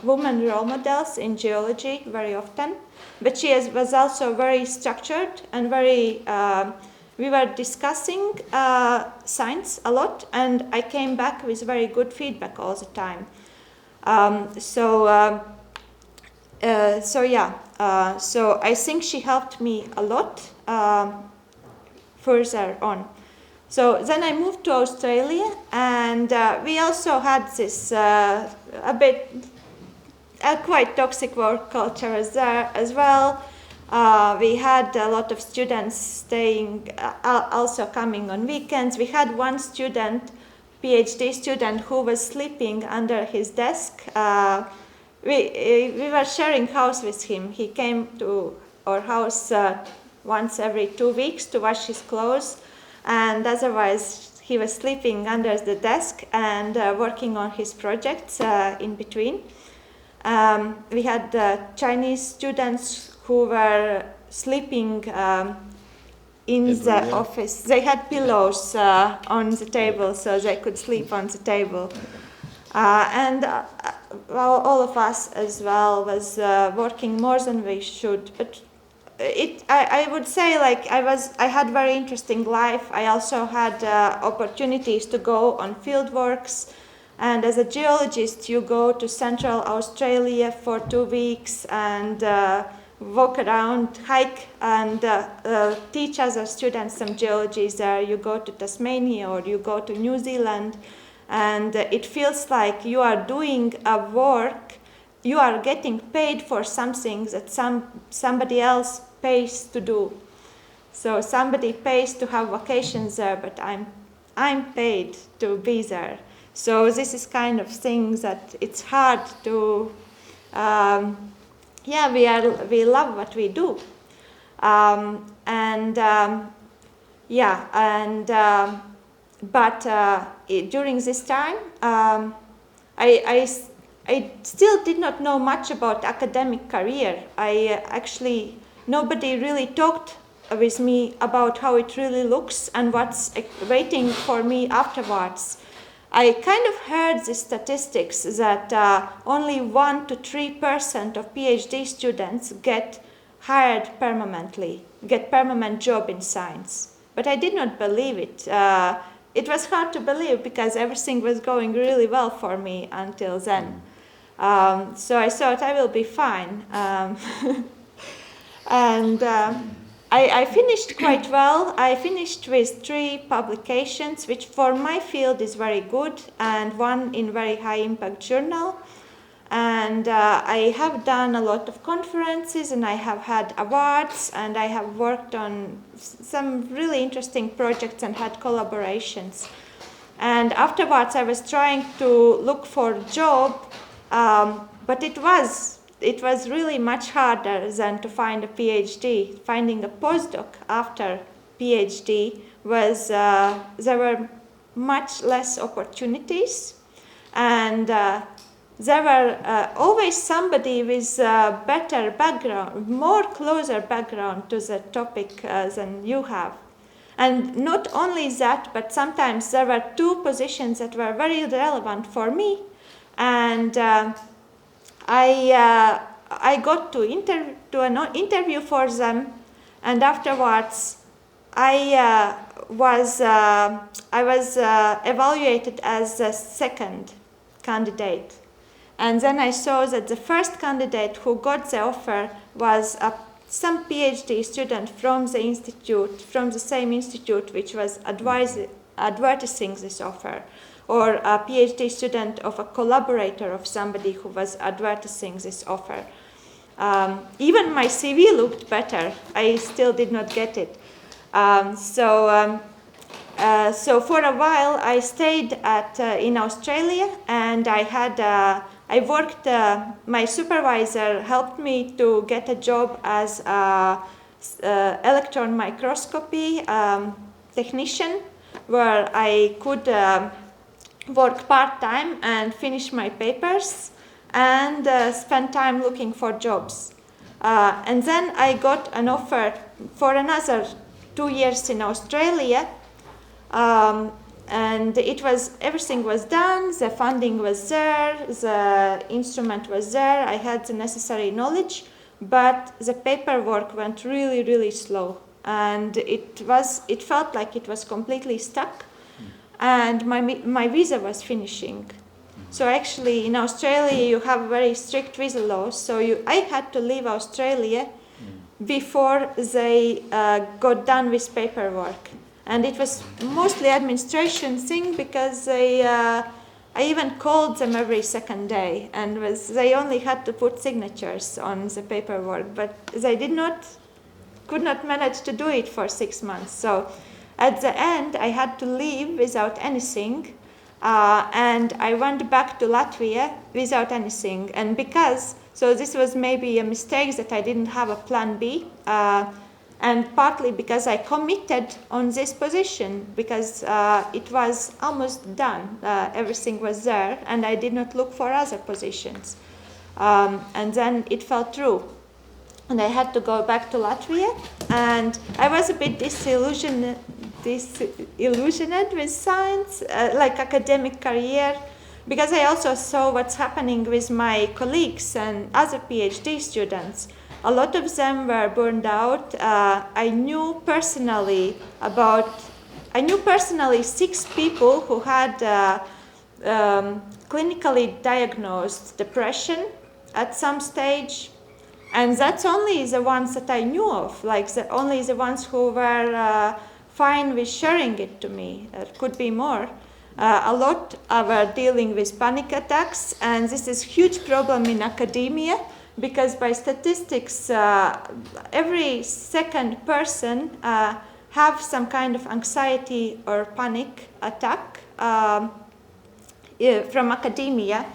Speaker 4: women role models in geology very often. But she was also very structured and very, we were discussing science a lot, and I came back with very good feedback all the time. So I think she helped me a lot further on. So then I moved to Australia, and we also had this quite toxic work culture there as well. We had a lot of students staying, also coming on weekends. We had one student, PhD student, who was sleeping under his desk. We were sharing house with him. He came to our house once every 2 weeks to wash his clothes, and otherwise he was sleeping under the desk and working on his projects in between. We had Chinese students who were sleeping in the office. They had pillows on the table so they could sleep on the table. All of us as well was working more than we should. But I would say, like, I had very interesting life. I also had opportunities to go on field works. And as a geologist, you go to Central Australia for 2 weeks, and walk around, hike, and teach other students some geology there. You go to Tasmania or you go to New Zealand, and it feels like you are doing a work, you are getting paid for something that somebody else pays to do. So somebody pays to have vacations there, but I'm paid to be there. So this is kind of thing that it's hard to, we love what we do. During this time, I still did not know much about academic career. Nobody really talked with me about how it really looks and what's waiting for me afterwards. I kind of heard the statistics that only 1% to 3% of PhD students get hired permanently, get permanent job in science. But I did not believe it. It was hard to believe because everything was going really well for me until then. So I thought I will be fine. I finished quite well. I finished with 3 publications, which for my field is very good, and 1 in very high impact journal. And I have done a lot of conferences, and I have had awards, and I have worked on some really interesting projects and had collaborations. And afterwards I was trying to look for a job, but it was really much harder than to find a PhD. Finding a postdoc after PhD was, there were much less opportunities, and there were always somebody with a better background, more closer background to the topic than you have. And not only that, but sometimes there were 2 positions that were very relevant for me, and I got to an interview for them, and afterwards I was evaluated as the second candidate. And then I saw that the first candidate who got the offer was some PhD student from the institute, from the same institute which was advertising this offer, or a PhD student of a collaborator of somebody who was advertising this offer. Even my CV looked better. I still did not get it. So for a while I stayed in Australia, and I worked, my supervisor helped me to get a job as electron microscopy technician, where I could work part-time and finish my papers and spend time looking for jobs. And then I got an offer for another 2 years in Australia, and everything was done, the funding was there, the instrument was there, I had the necessary knowledge, but the paperwork went really, really slow, and it felt like it was completely stuck, and my visa was finishing. So actually in Australia you have very strict visa laws, so I had to leave Australia before they got done with paperwork. And it was mostly administration thing, because I even called them every second day, and they only had to put signatures on the paperwork, but they could not manage to do it for 6 months. So at the end I had to leave without anything, and I went back to Latvia without anything. And so this was maybe a mistake that I didn't have a plan B, and partly because I committed on this position, because it was almost done, everything was there, and I did not look for other positions. And then it fell through, and I had to go back to Latvia, and I was a bit disillusioned with science, like academic career, because I also saw what's happening with my colleagues and other PhD students. A lot of them were burned out. I knew personally 6 people who had clinically diagnosed depression at some stage, and that's only the ones that I knew of, like only the ones who were fine with sharing it to me. There could be more. A lot were dealing with panic attacks, and this is a huge problem in academia, because by statistics, every second person have some kind of anxiety or panic attack from academia,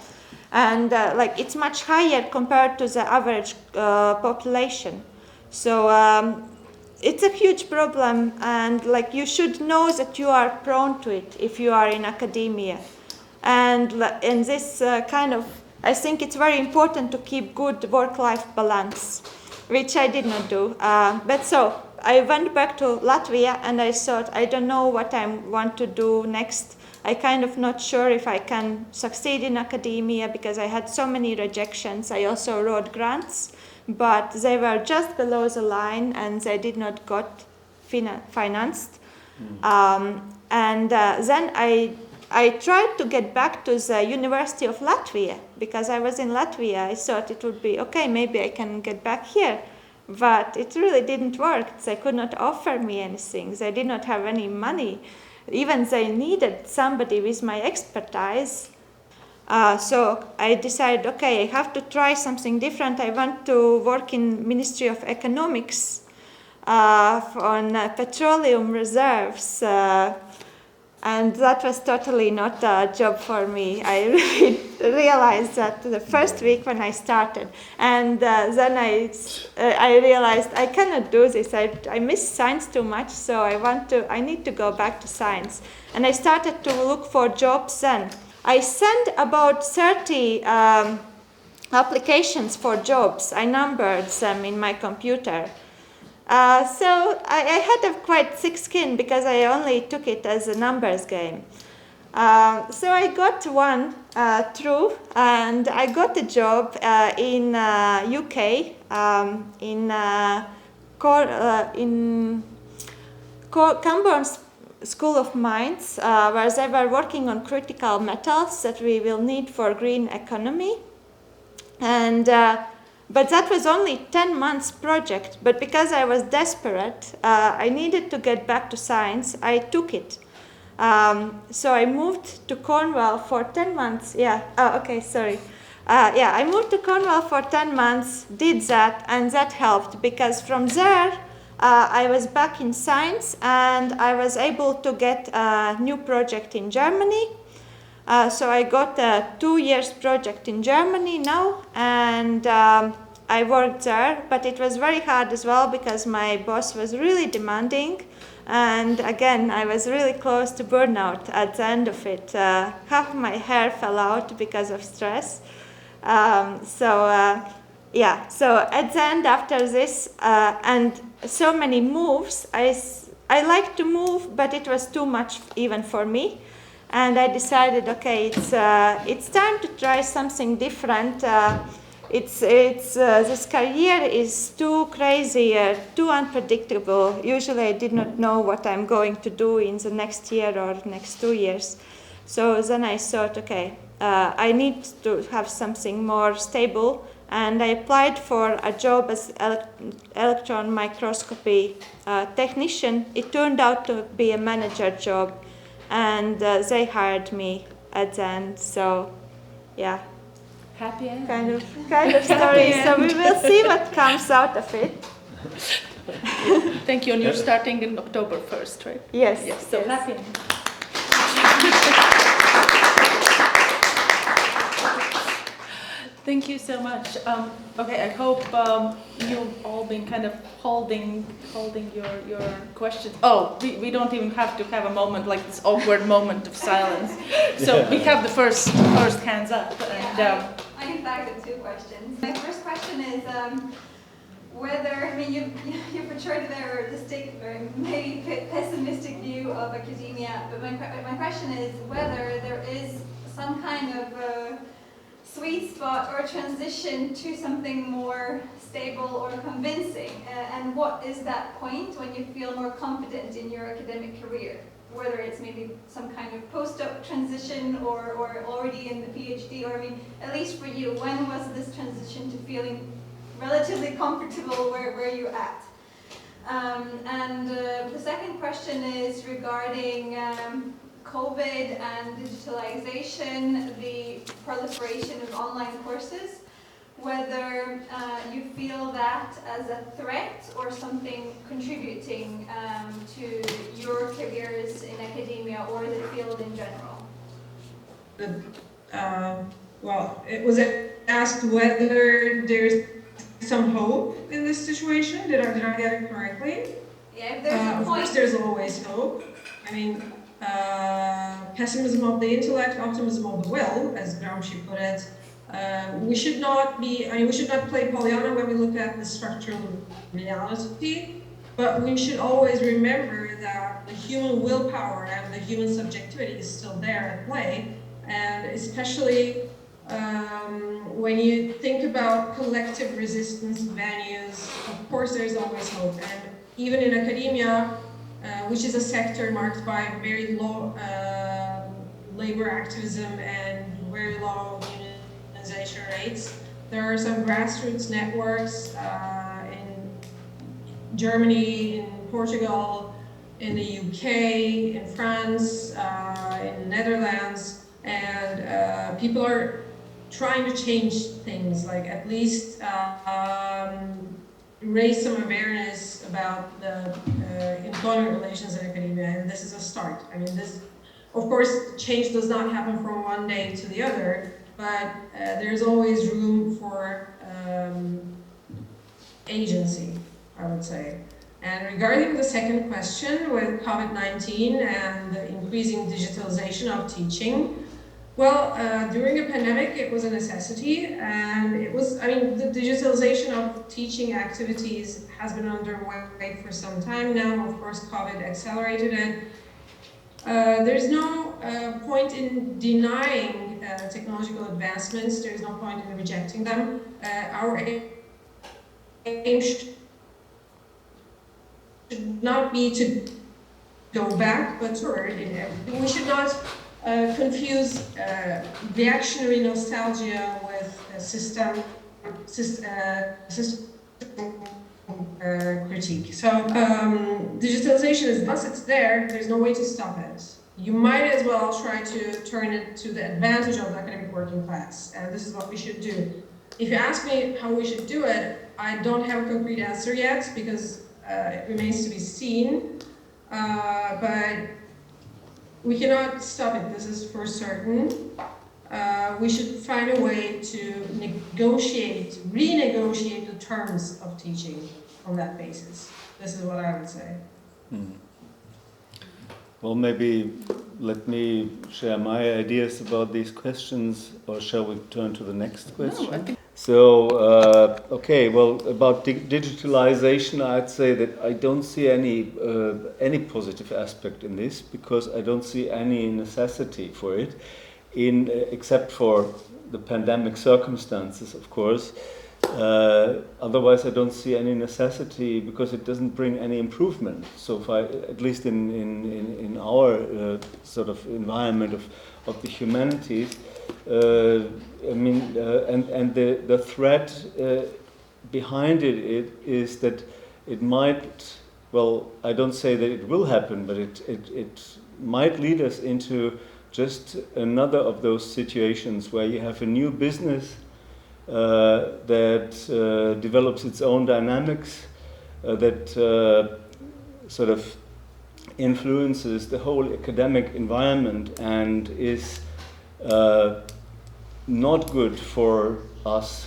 Speaker 4: and like it's much higher compared to the average population. So it's a huge problem, and like you should know that you are prone to it if you are in academia. And in this kind of, I think it's very important to keep good work-life balance, which I did not do. But so I went back to Latvia, and I thought, I don't know what I want to do next. I kind of not sure if I can succeed in academia because I had so many rejections. I also wrote grants, but they were just below the line and they did not got financed. And then I tried to get back to the University of Latvia because I was in Latvia. I thought it would be okay, maybe I can get back here. But it really didn't work. They could not offer me anything. They did not have any money. Even they needed somebody with my expertise. So I decided, okay, I have to try something different. I went to work in Ministry of Economics on petroleum reserves. And that was totally not a job for me. I really realized that the first week when I started. And then I realized I cannot do this. I miss science too much, so I need to go back to science. And I started to look for jobs then. I sent about 30 applications for jobs. I numbered them in my computer. So I had a quite thick skin because I only took it as a numbers game. So I got one through, and I got a job in UK in Camborne's School of Mines, where they were working on critical metals that we will need for green economy. And but that was only 10 months project. But because I was desperate, I needed to get back to science. I took it. So I moved to Cornwall for 10 months. I moved to Cornwall for 10 months, did that, and that helped because from there I was back in science and I was able to get a new project in Germany. So I got a 2 years project in Germany now, and I worked there, but it was very hard as well because my boss was really demanding, and again I was really close to burnout at the end of it. Half my hair fell out because of stress. So at the end after this and so many moves, I like to move, but it was too much even for me. And I decided, okay, it's time to try something different. This career is too crazy, too unpredictable. Usually I did not know what I'm going to do in the next year or next 2 years. So then I thought, okay, I need to have something more stable. And I applied for a job as electron microscopy technician. It turned out to be a manager job. And they hired me at the end, so yeah.
Speaker 1: Happy end.
Speaker 4: Kind of story. So we will see what comes out of it.
Speaker 1: Thank you. And you're starting in October 1st, right?
Speaker 4: Yes.
Speaker 1: Yes. So
Speaker 4: yes.
Speaker 1: happy end. Thank you so much. Okay, I hope you've all been kind of holding your questions. Oh, we don't even have to have a moment like this awkward moment of silence. So we have the first hands up. And
Speaker 5: I in fact have 2 questions. My first question is whether, I mean, you portrayed a very realistic or maybe pessimistic view of academia, but my question is whether there is some kind of sweet spot or transition to something more stable or convincing, and what is that point when you feel more confident in your academic career? Whether it's maybe some kind of postdoc transition or already in the PhD, or I mean, at least for you, when was this transition to feeling relatively comfortable where you're at. The second question is regarding COVID and digitalization, the proliferation of online courses, whether you feel that as a threat or something contributing to your careers in academia or the field in general.
Speaker 2: Well, it was asked whether there's some hope in this situation. Did I get it correctly?
Speaker 5: Yeah, if there's a point.
Speaker 2: Of course, there's always hope. I mean, pessimism of the intellect, optimism of the will, as Gramsci put it. We should not play Pollyanna when we look at the structural reality, but we should always remember that the human willpower and the human subjectivity is still there at play, and especially when you think about collective resistance venues, of course there's always hope. And even in academia, which is a sector marked by very low labor activism and very low unionization rates, there are some grassroots networks in Germany, in Portugal, in the UK, in France, in the Netherlands, and people are trying to change things, like at least raise some awareness about the employment relations in academia, and this is a start. I mean, this, of course, change does not happen from one day to the other, but there's always room for agency, I would say. And regarding the second question with COVID-19 and the increasing digitalization of teaching, well, during the pandemic, it was a necessity, and it was, I mean, the digitalization of teaching activities has been underway for some time now. Of course, COVID accelerated it. There's no point in denying technological advancements. There's no point in rejecting them. Our aim should not be to go back, but forward in everything. We should not confuse reactionary nostalgia with system critique. So digitalization is, once it's there, there's no way to stop it. You might as well try to turn it to the advantage of the academic working class, and this is what we should do. If you ask me how we should do it, I don't have a concrete answer yet, because it remains to be seen, but we cannot stop it, this is for certain. We should find a way to renegotiate the terms of teaching on that basis. This is what I would say.
Speaker 3: Well, maybe let me share my ideas about these questions, or shall we turn to the next question?
Speaker 1: No, I think.
Speaker 3: So, okay, well, about digitalization, I'd say that I don't see any positive aspect in this, because I don't see any necessity for it, except for the pandemic circumstances, of course. Otherwise, I don't see any necessity, because it doesn't bring any improvement. So, at least in our sort of environment of the humanities, I mean, and the threat behind it is that it might, well, I don't say that it will happen, but it might lead us into just another of those situations where you have a new business that develops its own dynamics, that sort of influences the whole academic environment and is not good for us.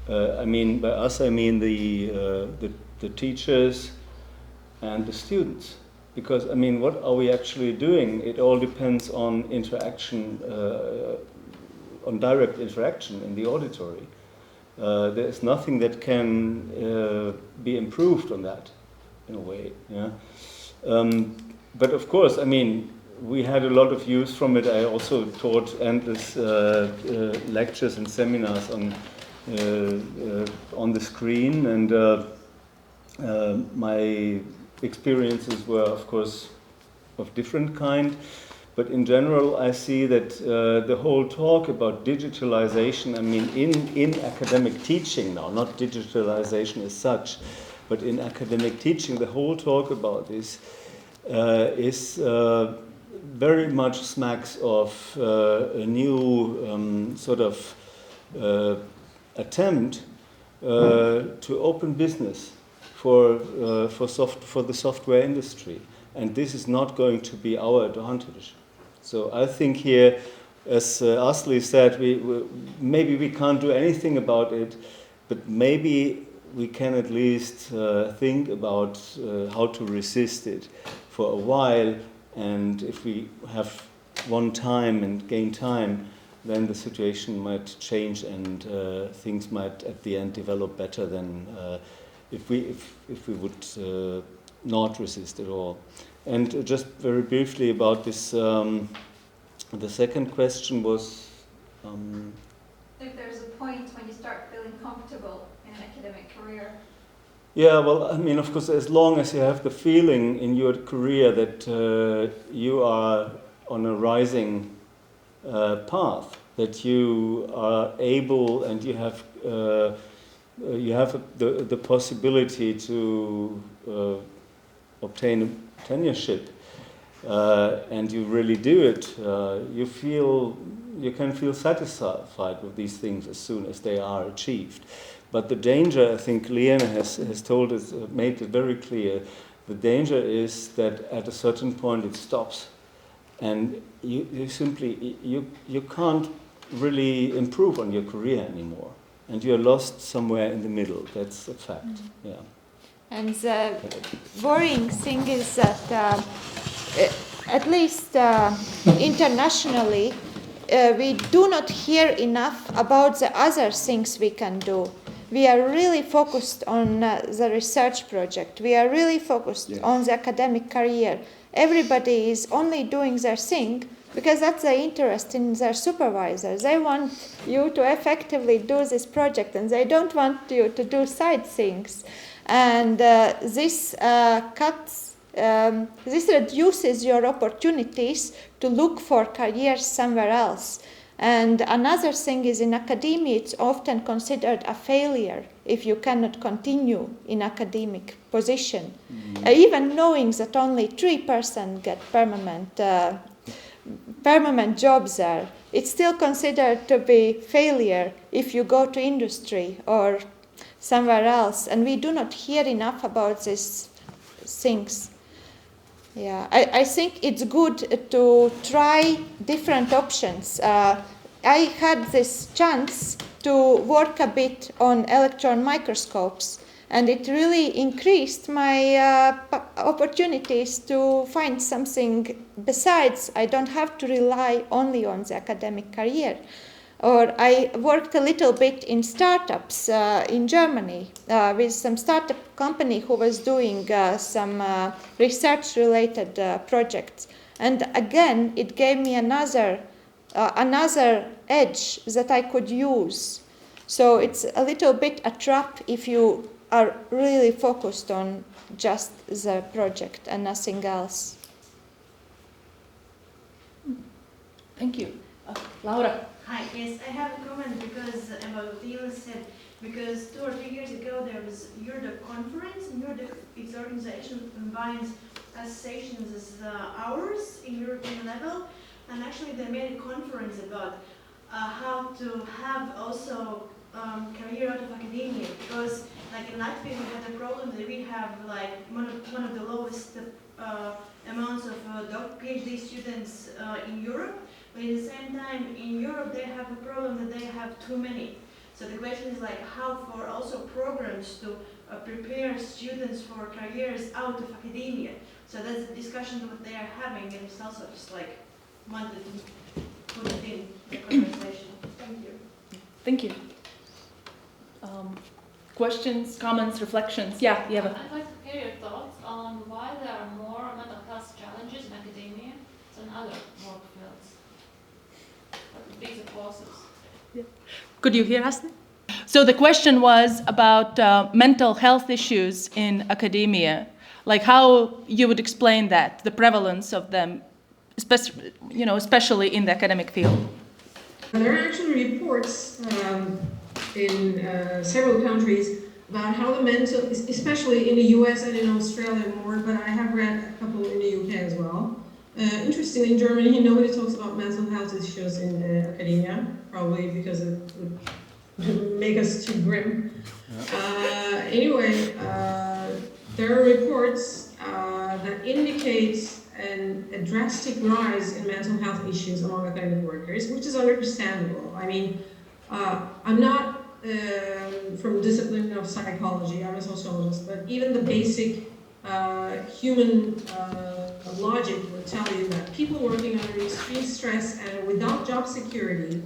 Speaker 3: I mean, by us I mean the teachers and the students. Because, I mean, what are we actually doing? It all depends on interaction, on direct interaction in the auditory. There's nothing that can be improved on that, in a way. Yeah? But of course, I mean, we had a lot of use from it. I also taught endless lectures and seminars on the screen, and my experiences were, of course, of different kind. But in general, I see that the whole talk about digitalization, I mean, in academic teaching now, not digitalization as such, but in academic teaching, the whole talk about this is very much smacks of a new sort of attempt to open business for the software industry, and this is not going to be our advantage. So I think here, as Asli said, maybe we can't do anything about it, but maybe we can at least think about how to resist it for a while, and if we have one time and gain time, then the situation might change and things might at the end develop better than if we would not resist at all. And just very briefly about this, the second question was...
Speaker 5: if there's a point when you start feeling comfortable in an academic career.
Speaker 3: Yeah, well, I mean, of course, as long as you have the feeling in your career that you are on a rising path, that you are able and you have the possibility to obtain a tenureship, and you really do it, you can feel satisfied with these things as soon as they are achieved. But the danger, I think Liana has told us, made it very clear, the danger is that at a certain point it stops, and you simply can't really improve on your career anymore, and you're lost somewhere in the middle. That's a fact. Yeah.
Speaker 4: And the worrying thing is that at least internationally, we do not hear enough about the other things we can do. We are really focused on the research project. We are really focused on the academic career. Everybody is only doing their thing because that's the interest in their supervisors. They want you to effectively do this project, and they don't want you to do side things. And this reduces your opportunities to look for careers somewhere else. And another thing is, in academia, it's often considered a failure if you cannot continue in academic position. Even knowing that only 3% get permanent jobs there, it's still considered to be failure if you go to industry or somewhere else. And we do not hear enough about these things. Yeah, I think it's good to try different options. I had this chance to work a bit on electron microscopes, and it really increased my opportunities to find something besides. I don't have to rely only on the academic career. Or I worked a little bit in startups in Germany with some startup company who was doing some research-related projects. And again, it gave me another edge that I could use. So it's a little bit a trap if you are really focused on just the project and nothing else.
Speaker 1: Thank you. Laura.
Speaker 6: Hi, yes, I have a comment because about what you said, because 2 or 3 years ago there was Undemocratic conference, and Undemocratic, its organization combines associations as ours in European level, and actually they made a conference about how to have also career out of academia, because like in Latvia we had a problem that we have like one of the lowest amounts of PhD students in Europe. But at the same time, in Europe, they have a problem that they have too many. So the question is like how for also programs to prepare students for careers out of academia. So that's a discussion that they are having, and it's also just like wanted to put it in the conversation. Thank you.
Speaker 1: Thank you. Questions, comments, reflections? Yeah, Eva.
Speaker 7: I'd like to hear your thoughts on why there are more mental health challenges in academia than other work fields. These are causes.
Speaker 1: Yeah. Could you hear us? So the question was about mental health issues in academia, like how you would explain that, the prevalence of them especially in the academic field?
Speaker 2: There are actually reports in several countries about how the mental, especially in the US and in Australia more, but I have read a couple in the UK as well. Interestingly, in Germany, nobody talks about mental health issues in academia, probably because it would make us too grim. Anyway, there are reports that indicate a drastic rise in mental health issues among academic workers, which is understandable. I mean, I'm not from the discipline of psychology, I'm a sociologist, but even the basic human logic would tell you that people working under extreme stress and without job security,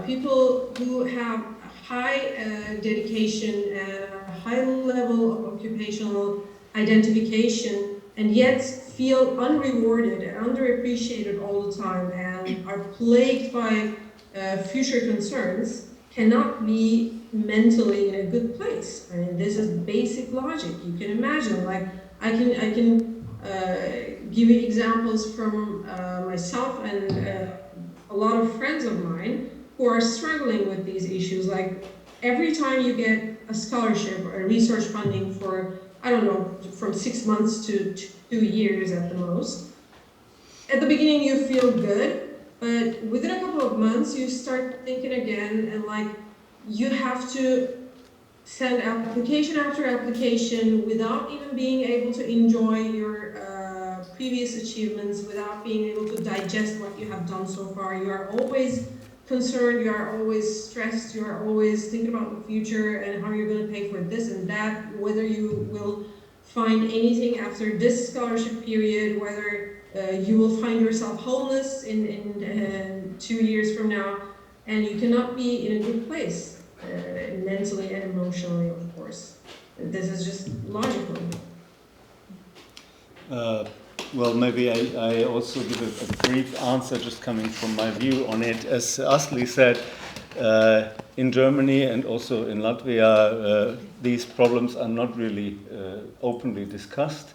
Speaker 2: people who have high dedication and a high level of occupational identification and yet feel unrewarded and underappreciated all the time and are plagued by future concerns cannot be mentally in a good place. I mean, this is basic logic. You can imagine, like, I can give you examples from myself and a lot of friends of mine who are struggling with these issues. Like, every time you get a scholarship or a research funding for, I don't know, from 6 months to 2 years at the most, at the beginning you feel good, but within a couple of months you start thinking again, and like, you have to send application after application without even being able to enjoy your previous achievements, without being able to digest what you have done so far. You are always concerned, you are always stressed, you are always thinking about the future and how you're going to pay for this and that, whether you will find anything after this scholarship period, whether you will find yourself homeless in 2 years from now, and you cannot be in a good place mentally and emotionally, of course. This is just logical.
Speaker 3: Well, maybe I also give a brief answer, just coming from my view on it. As Asli said, in Germany and also in Latvia, these problems are not really openly discussed,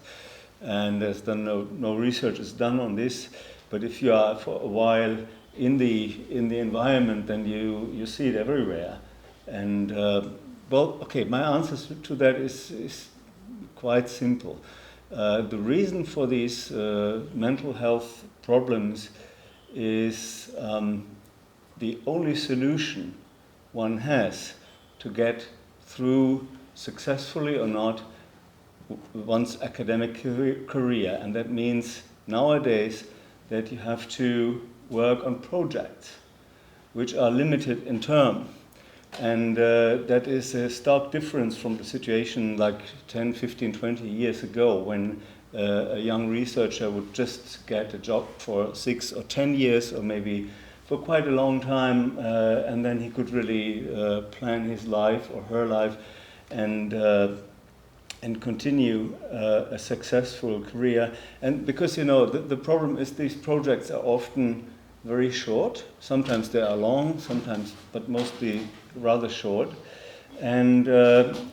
Speaker 3: and there's done no research is done on this. But if you are for a while in the environment, then you see it everywhere. And well, okay, my answer to that is quite simple. The reason for these mental health problems is the only solution one has to get through successfully or not one's academic career. And that means nowadays that you have to work on projects which are limited in term. And that is a stark difference from the situation like 10, 15, 20 years ago, when a young researcher would just get a job for 6 or 10 years or maybe for quite a long time, and then he could really plan his life or her life and continue a successful career. And because, the problem is these projects are often very short. Sometimes they are long, sometimes, but mostly rather short. And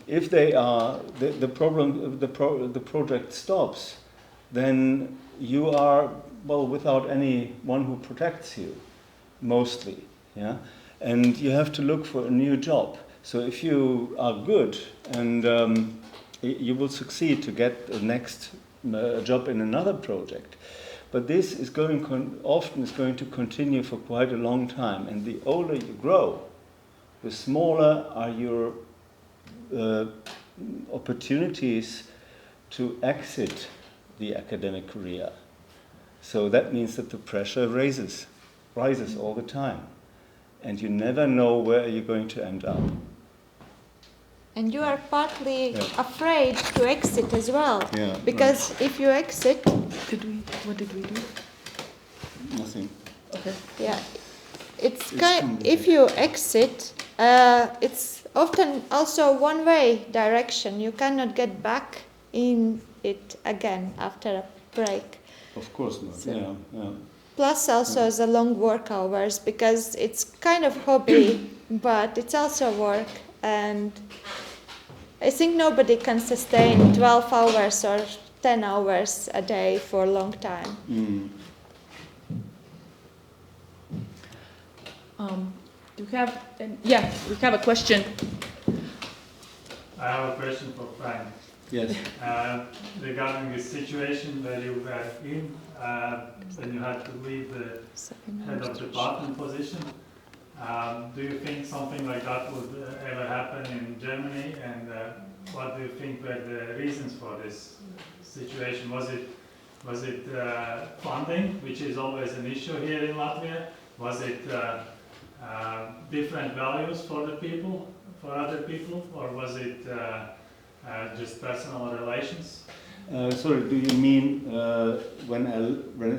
Speaker 3: if they are, the project stops, then you are, well, without anyone who protects you, mostly, yeah? And you have to look for a new job. So if you are good and you will succeed to get the next job in another project. But this is often is going to continue for quite a long time. And the older you grow, the smaller are your opportunities to exit the academic career. So that means that the pressure rises all the time. And you never know where you're going to end up.
Speaker 4: And you are partly afraid to exit as well. Yeah, because if you exit...
Speaker 1: What did we do?
Speaker 3: Nothing.
Speaker 1: Okay.
Speaker 4: Yeah. If you exit, it's often also one-way direction. You cannot get back in it again after a break.
Speaker 3: Of course not, so, yeah.
Speaker 4: Plus also the long work hours, because it's kind of hobby, but it's also work. And I think nobody can sustain 12 hours or 10 hours a day for a long time.
Speaker 1: Do we have? Yeah, we have a question.
Speaker 8: I have a question for Frank.
Speaker 3: Yes.
Speaker 8: Regarding the situation where you were in, when you had to leave the head of department position, do you think something like that would ever happen in Germany? And what do you think were the reasons for this situation? Was it funding, which is always an issue here in Latvia? Was it different values for the people, for other people, or was it just personal relations?
Speaker 3: Sorry, do you mean when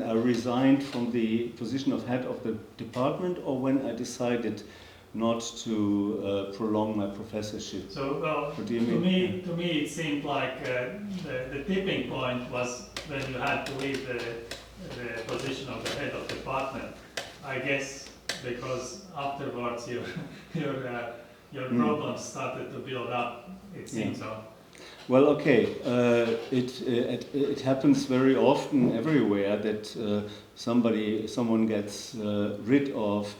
Speaker 3: I resigned from the position of head of the department, or when I decided not to prolong my professorship?
Speaker 8: So, well, to me it seemed like the tipping point was when you had to leave the position of the head of department. I guess because afterwards your problems started to build up. It seems so.
Speaker 3: Well, okay. It happens very often everywhere that someone gets rid of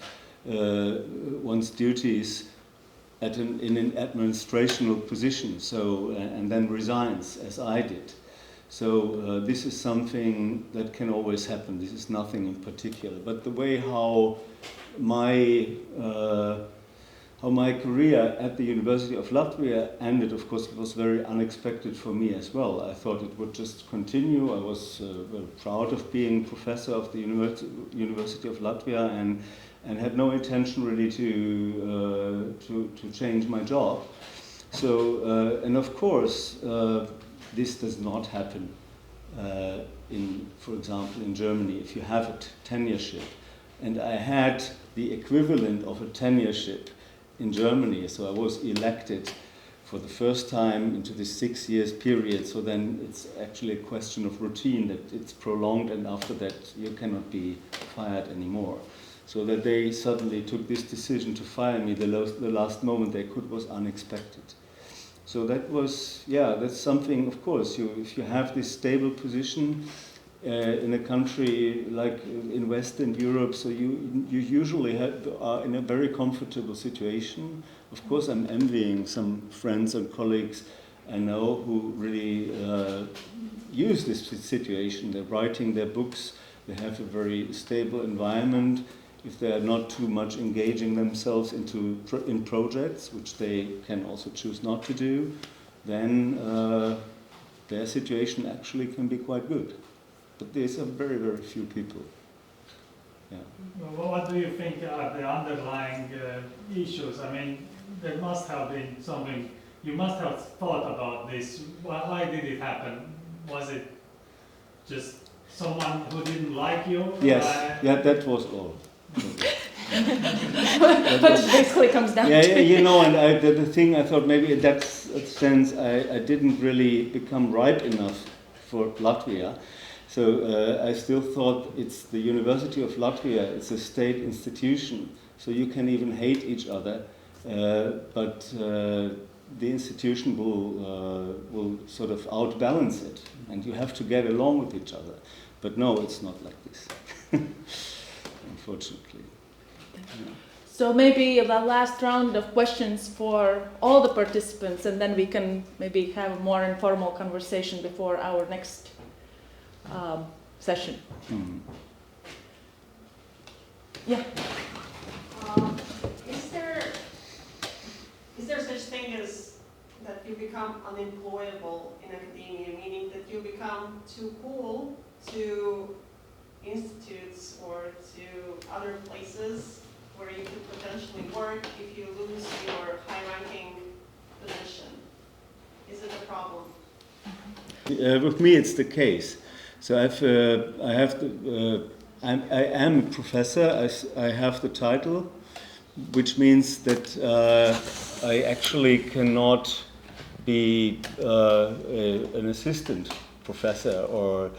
Speaker 3: one's duties in an administrational position, so and then resigns, as I did. So this is something that can always happen. This is nothing in particular. But the way how my career at the University of Latvia ended, of course, it was very unexpected for me as well. I thought it would just continue. I was very proud of being professor of the University of Latvia and had no intention really to change my job. So, and of course, this does not happen for example, in Germany, if you have a tenureship. And I had the equivalent of a tenureship in Germany, so I was elected for the first time into this 6 years period, so then it's actually a question of routine that it's prolonged, and after that you cannot be fired anymore. So that they suddenly took this decision to fire me the last moment they could was unexpected. So that was, that's something, of course, if you have this stable position in a country like in Western Europe, so you usually are in a very comfortable situation. Of course, I'm envying some friends and colleagues I know who really use this situation. They're writing their books, they have a very stable environment. If they are not too much engaging themselves in projects, which they can also choose not to do, then their situation actually can be quite good. But there's a very, very few people. Yeah.
Speaker 8: Well, what do you think are the underlying issues? I mean, there must have been something, you must have thought about this. Why did it happen? Was it just someone who didn't like you?
Speaker 3: Yes, that was all.
Speaker 1: But it basically comes down to
Speaker 3: you know, and the thing I thought maybe in that sense I didn't really become ripe enough for Latvia. So I still thought it's the University of Latvia, it's a state institution, so you can even hate each other, but the institution will sort of outbalance it, and you have to get along with each other. But no, it's not like this, unfortunately. Yeah.
Speaker 1: So maybe the last round of questions for all the participants, and then we can maybe have a more informal conversation before our next session.
Speaker 3: Mm.
Speaker 1: Yeah.
Speaker 9: Is there such thing as that you become unemployable in academia, meaning that you become too cool to institutes or to other places where you could potentially work if you lose your high-ranking position? Is it a problem?
Speaker 3: With me, it's the case. So I am a professor. I have the title, which means that I actually cannot be an assistant professor or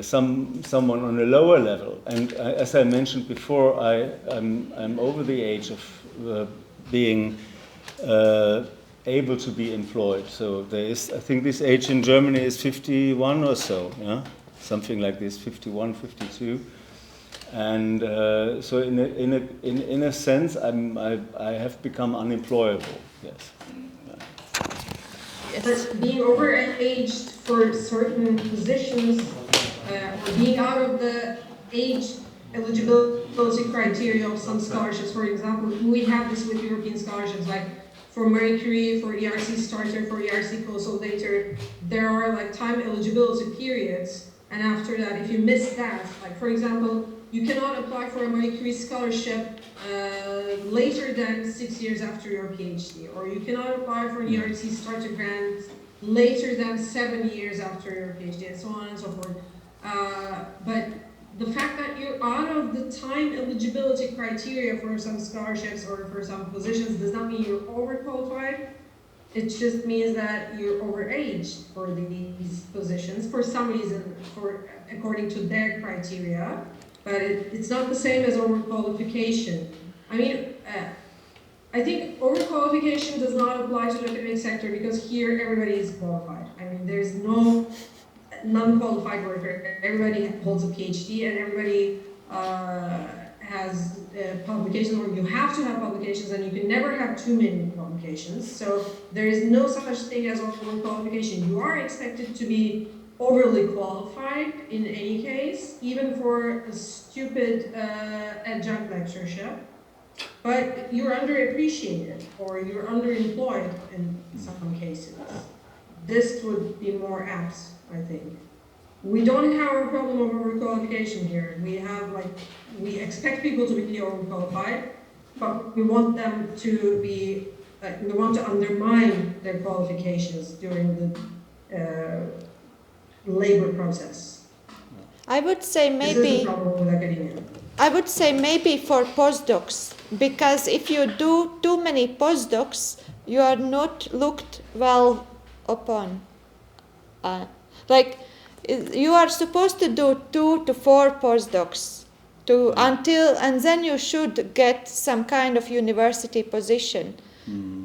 Speaker 3: someone on a lower level. And as I mentioned before, I'm over the age of being able to be employed. So there is, I think this age in Germany is 51 or so, yeah? Something like this, 51, 52. And so in a sense, I have become unemployable. Yes.
Speaker 2: But being overaged for certain positions, or being out of the age eligibility criteria of some scholarships, for example, we have this with European scholarships, like for Marie Curie, for ERC starter, for ERC consolidator, there are like time eligibility periods, and after that, if you miss that, like for example, you cannot apply for a Marie Curie scholarship later than 6 years after your PhD, or you cannot apply for an ERC starter grant later than 7 years after your PhD, and so on and so forth. But the fact that you're out of the time eligibility criteria for some scholarships or for some positions does not mean you're overqualified. It just means that you're overaged for these positions for some reason, according to their criteria. But it's not the same as overqualification. I mean, I think overqualification does not apply to the academic sector because here everybody is qualified. I mean, there's no non-qualified worker. Everybody holds a PhD and everybody has publications, or you have to have publications, and you can never have too many publications. So there is no such thing as overqualification. You are expected to be overly qualified in any case, even for a stupid adjunct lectureship, but you're underappreciated or you're underemployed in some cases. This would be more apt, I think. We don't have a problem of overqualification here. We expect people to be overqualified, but we want them to be, we want to undermine their qualifications during the labor process.
Speaker 4: I would say
Speaker 2: This is the
Speaker 4: maybe
Speaker 2: problem with academia.
Speaker 4: I would say maybe for postdocs, because if you do too many postdocs, you are not looked well upon. Like you are supposed to do 2 to 4 postdocs and then you should get some kind of university position.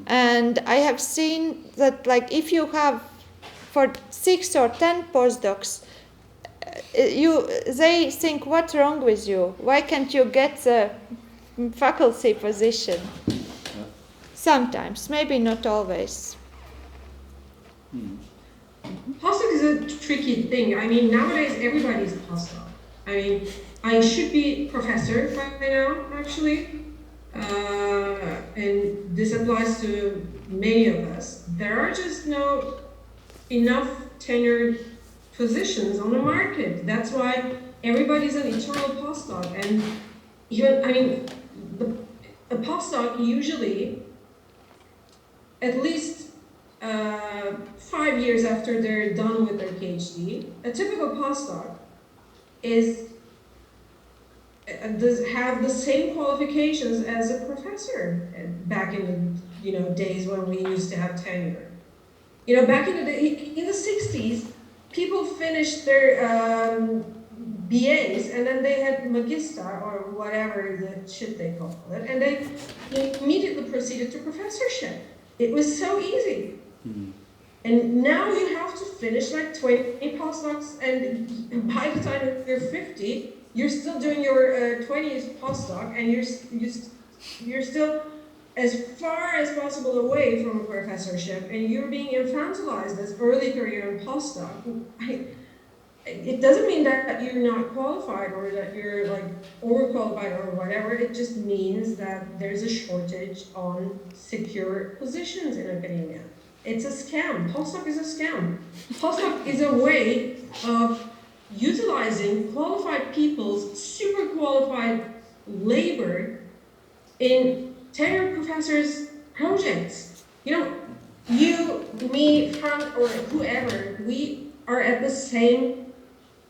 Speaker 4: And I have seen that, like, if you have for 6 or 10 postdocs, they think, what's wrong with you? Why can't you get the faculty position? Sometimes, maybe not always.
Speaker 2: Postdoc is a tricky thing. I mean, nowadays everybody's postdoc. I mean, I should be professor by now, actually. And this applies to many of us. There are just no enough tenured positions on the market. That's why everybody's an eternal postdoc. And even, I mean, a postdoc usually, at least 5 years after they're done with their PhD, a typical postdoc does have the same qualifications as a professor back in the days when we used to have tenure. Back in the 60s, people finished their BAs and then they had Magister or whatever the shit they call it, and they immediately proceeded to professorship. It was so easy. And now you have to finish like 20 postdocs, and by the time you're 50, you're still doing your 20th postdoc, and you're still as far as possible away from a professorship, and you're being infantilized as early career and postdoc. It doesn't mean that you're not qualified or that you're like overqualified or whatever. It just means that there's a shortage on secure positions in academia. It's a scam. Postdoc is a scam. Postdoc is a way of utilizing qualified people's super qualified labor in tenured professors' projects. You, me, Frank, or whoever, we are at the same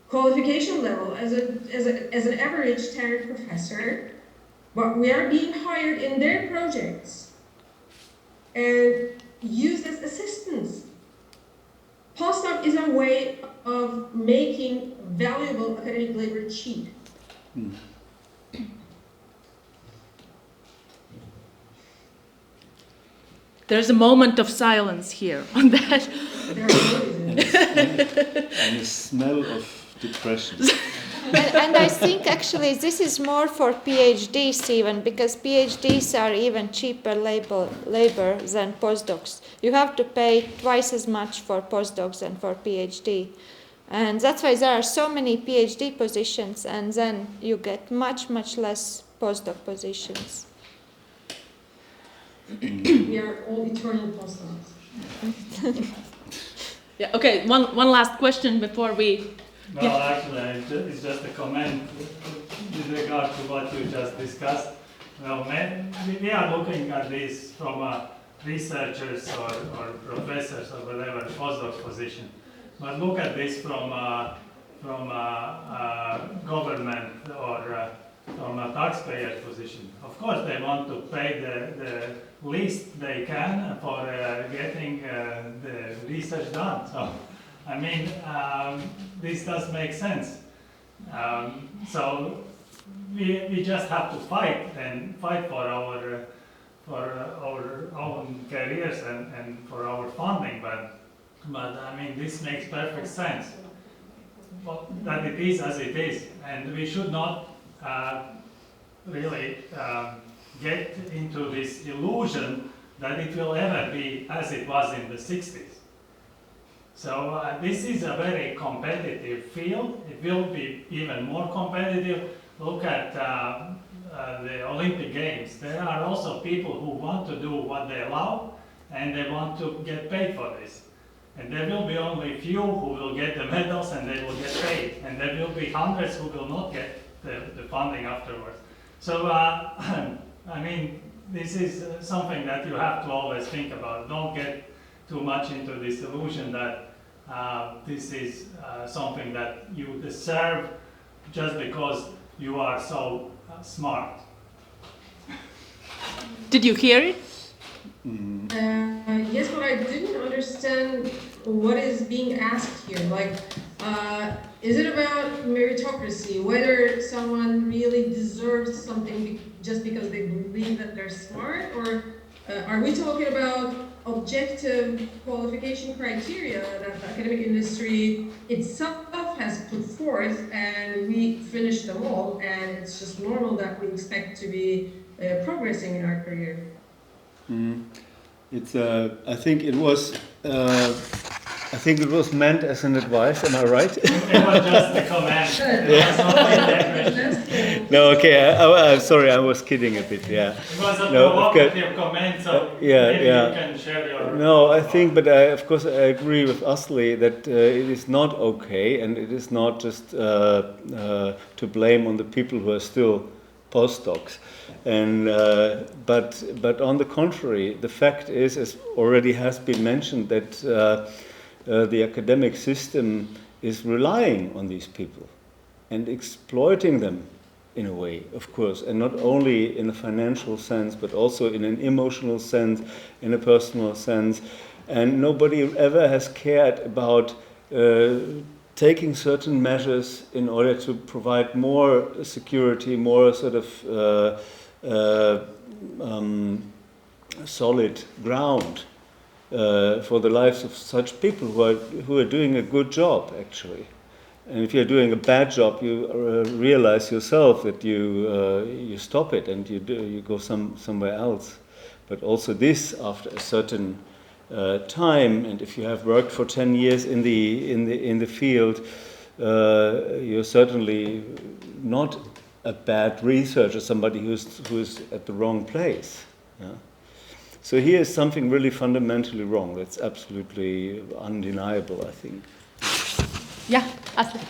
Speaker 2: qualification level as an average tenured professor, but we are being hired in their projects and used as assistants. Postdoc is a way of making valuable academic labor cheap.
Speaker 1: There's a moment of silence here on that.
Speaker 3: And a smell of depression.
Speaker 4: And I think actually this is more for PhDs even, because PhDs are even cheaper labor than postdocs. You have to pay twice as much for postdocs than for PhD. And that's why there are so many PhD positions, and then you get much, much less postdoc positions.
Speaker 2: We are all eternal postdocs.
Speaker 1: Yeah, okay, one last question before we...
Speaker 8: No, actually, it's just a comment with regard to what you just discussed. Well, we are looking at this from researchers or professors or whatever postdoc position. But look at this from government or from a taxpayer position. Of course, they want to pay the least they can for getting the research done. So, I mean, this does make sense. So we just have to fight for our own careers and for our funding. But I mean, this makes perfect sense. Well, that it is as it is, and we should not really get into this illusion that it will ever be as it was in the 60s. So this is a very competitive field. It will be even more competitive. Look at the Olympic Games. There are also people who want to do what they love, and they want to get paid for this. And there will be only few who will get the medals and they will get paid. And there will be hundreds who will not get the funding afterwards. So, I mean, this is something that you have to always think about. Don't get too much into this illusion that this is something that you deserve just because you are so smart.
Speaker 1: Did you hear it?
Speaker 2: Yes, but I didn't understand what is being asked here. Like, is it about meritocracy, whether someone really deserves something just because they believe that they're smart, or are we talking about objective qualification criteria that the academic industry itself has put forth, and we finish them all, and it's just normal that we expect to be progressing in our career?
Speaker 3: It's. I think it was. I think it was meant as an advice. Am I right?
Speaker 8: It was just a comment. It was not a question.
Speaker 3: No, okay. I'm sorry. I was kidding a bit. Yeah.
Speaker 8: It was a provocative comment, so maybe you can share your.
Speaker 3: No, I think, but of course, I agree with Asli that it is not okay, and it is not just to blame on the people who are still postdocs. And but on the contrary, the fact is, as already has been mentioned, that the academic system is relying on these people and exploiting them in a way, of course, and not only in a financial sense, but also in an emotional sense, in a personal sense. And nobody ever has cared about taking certain measures in order to provide more security, more sort of solid ground for the lives of such people who are doing a good job, actually. And if you're doing a bad job, you realize yourself that you stop it and you go somewhere else. But also this, after a certain time, and if you have worked for 10 years in the field, you're certainly not a bad researcher, somebody who's at the wrong place. Yeah? So here is something really fundamentally wrong. That's absolutely undeniable, I think.
Speaker 1: Yeah, Asli.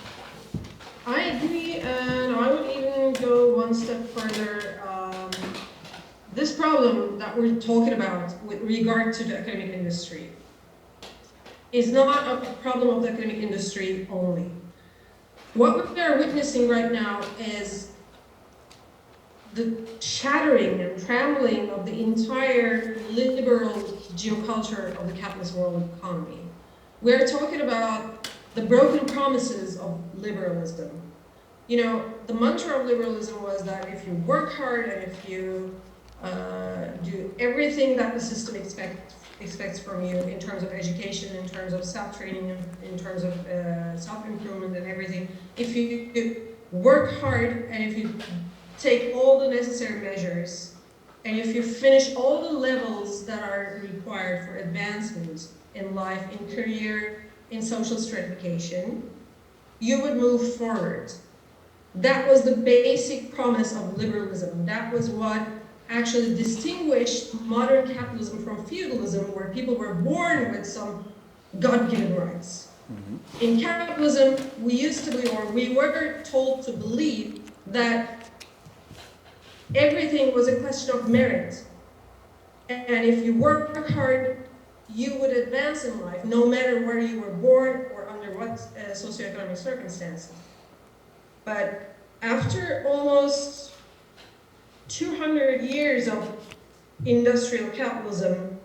Speaker 2: I agree, and I would even go one step further. This problem that we're talking about with regard to the academic industry is not a problem of the academic industry only. What we are witnessing right now is the shattering and trampling of the entire liberal geoculture of the capitalist world economy. We are talking about the broken promises of liberalism. You know, the mantra of liberalism was that if you work hard and if you do everything that the system expects from you in terms of education, in terms of self-training, in terms of self-improvement and everything, if you work hard, and if you take all the necessary measures, and if you finish all the levels that are required for advancement in life, in career, in social stratification, you would move forward. That was the basic promise of liberalism. That was what actually distinguished modern capitalism from feudalism, where people were born with some God-given rights. Mm-hmm. In capitalism, we used to be, or we were told to believe that everything was a question of merit. And if you work hard, you would advance in life, no matter where you were born or under what socioeconomic circumstances. But after almost 200 years of industrial capitalism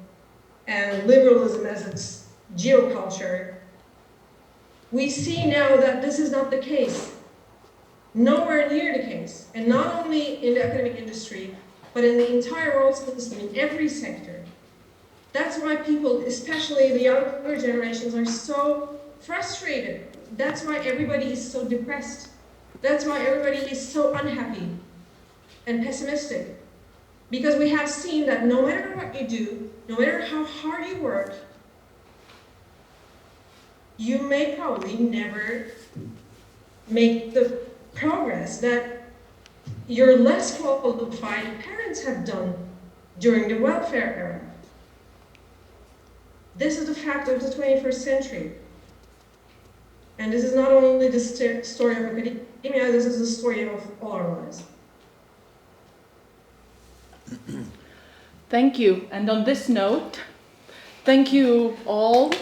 Speaker 2: and liberalism as its geoculture, we see now that this is not the case. Nowhere near the case. And not only in the academic industry, but in the entire world system, in every sector. That's why people, especially the younger generations, are so frustrated. That's why everybody is so depressed. That's why everybody is so unhappy and pessimistic. Because we have seen that no matter what you do, no matter how hard you work, you may probably never make the progress that your less qualified parents have done during the welfare era. This is the fact of the 21st century. And this is not only the story of academia, this is the story of all our lives.
Speaker 1: Thank you. And on this note, thank you all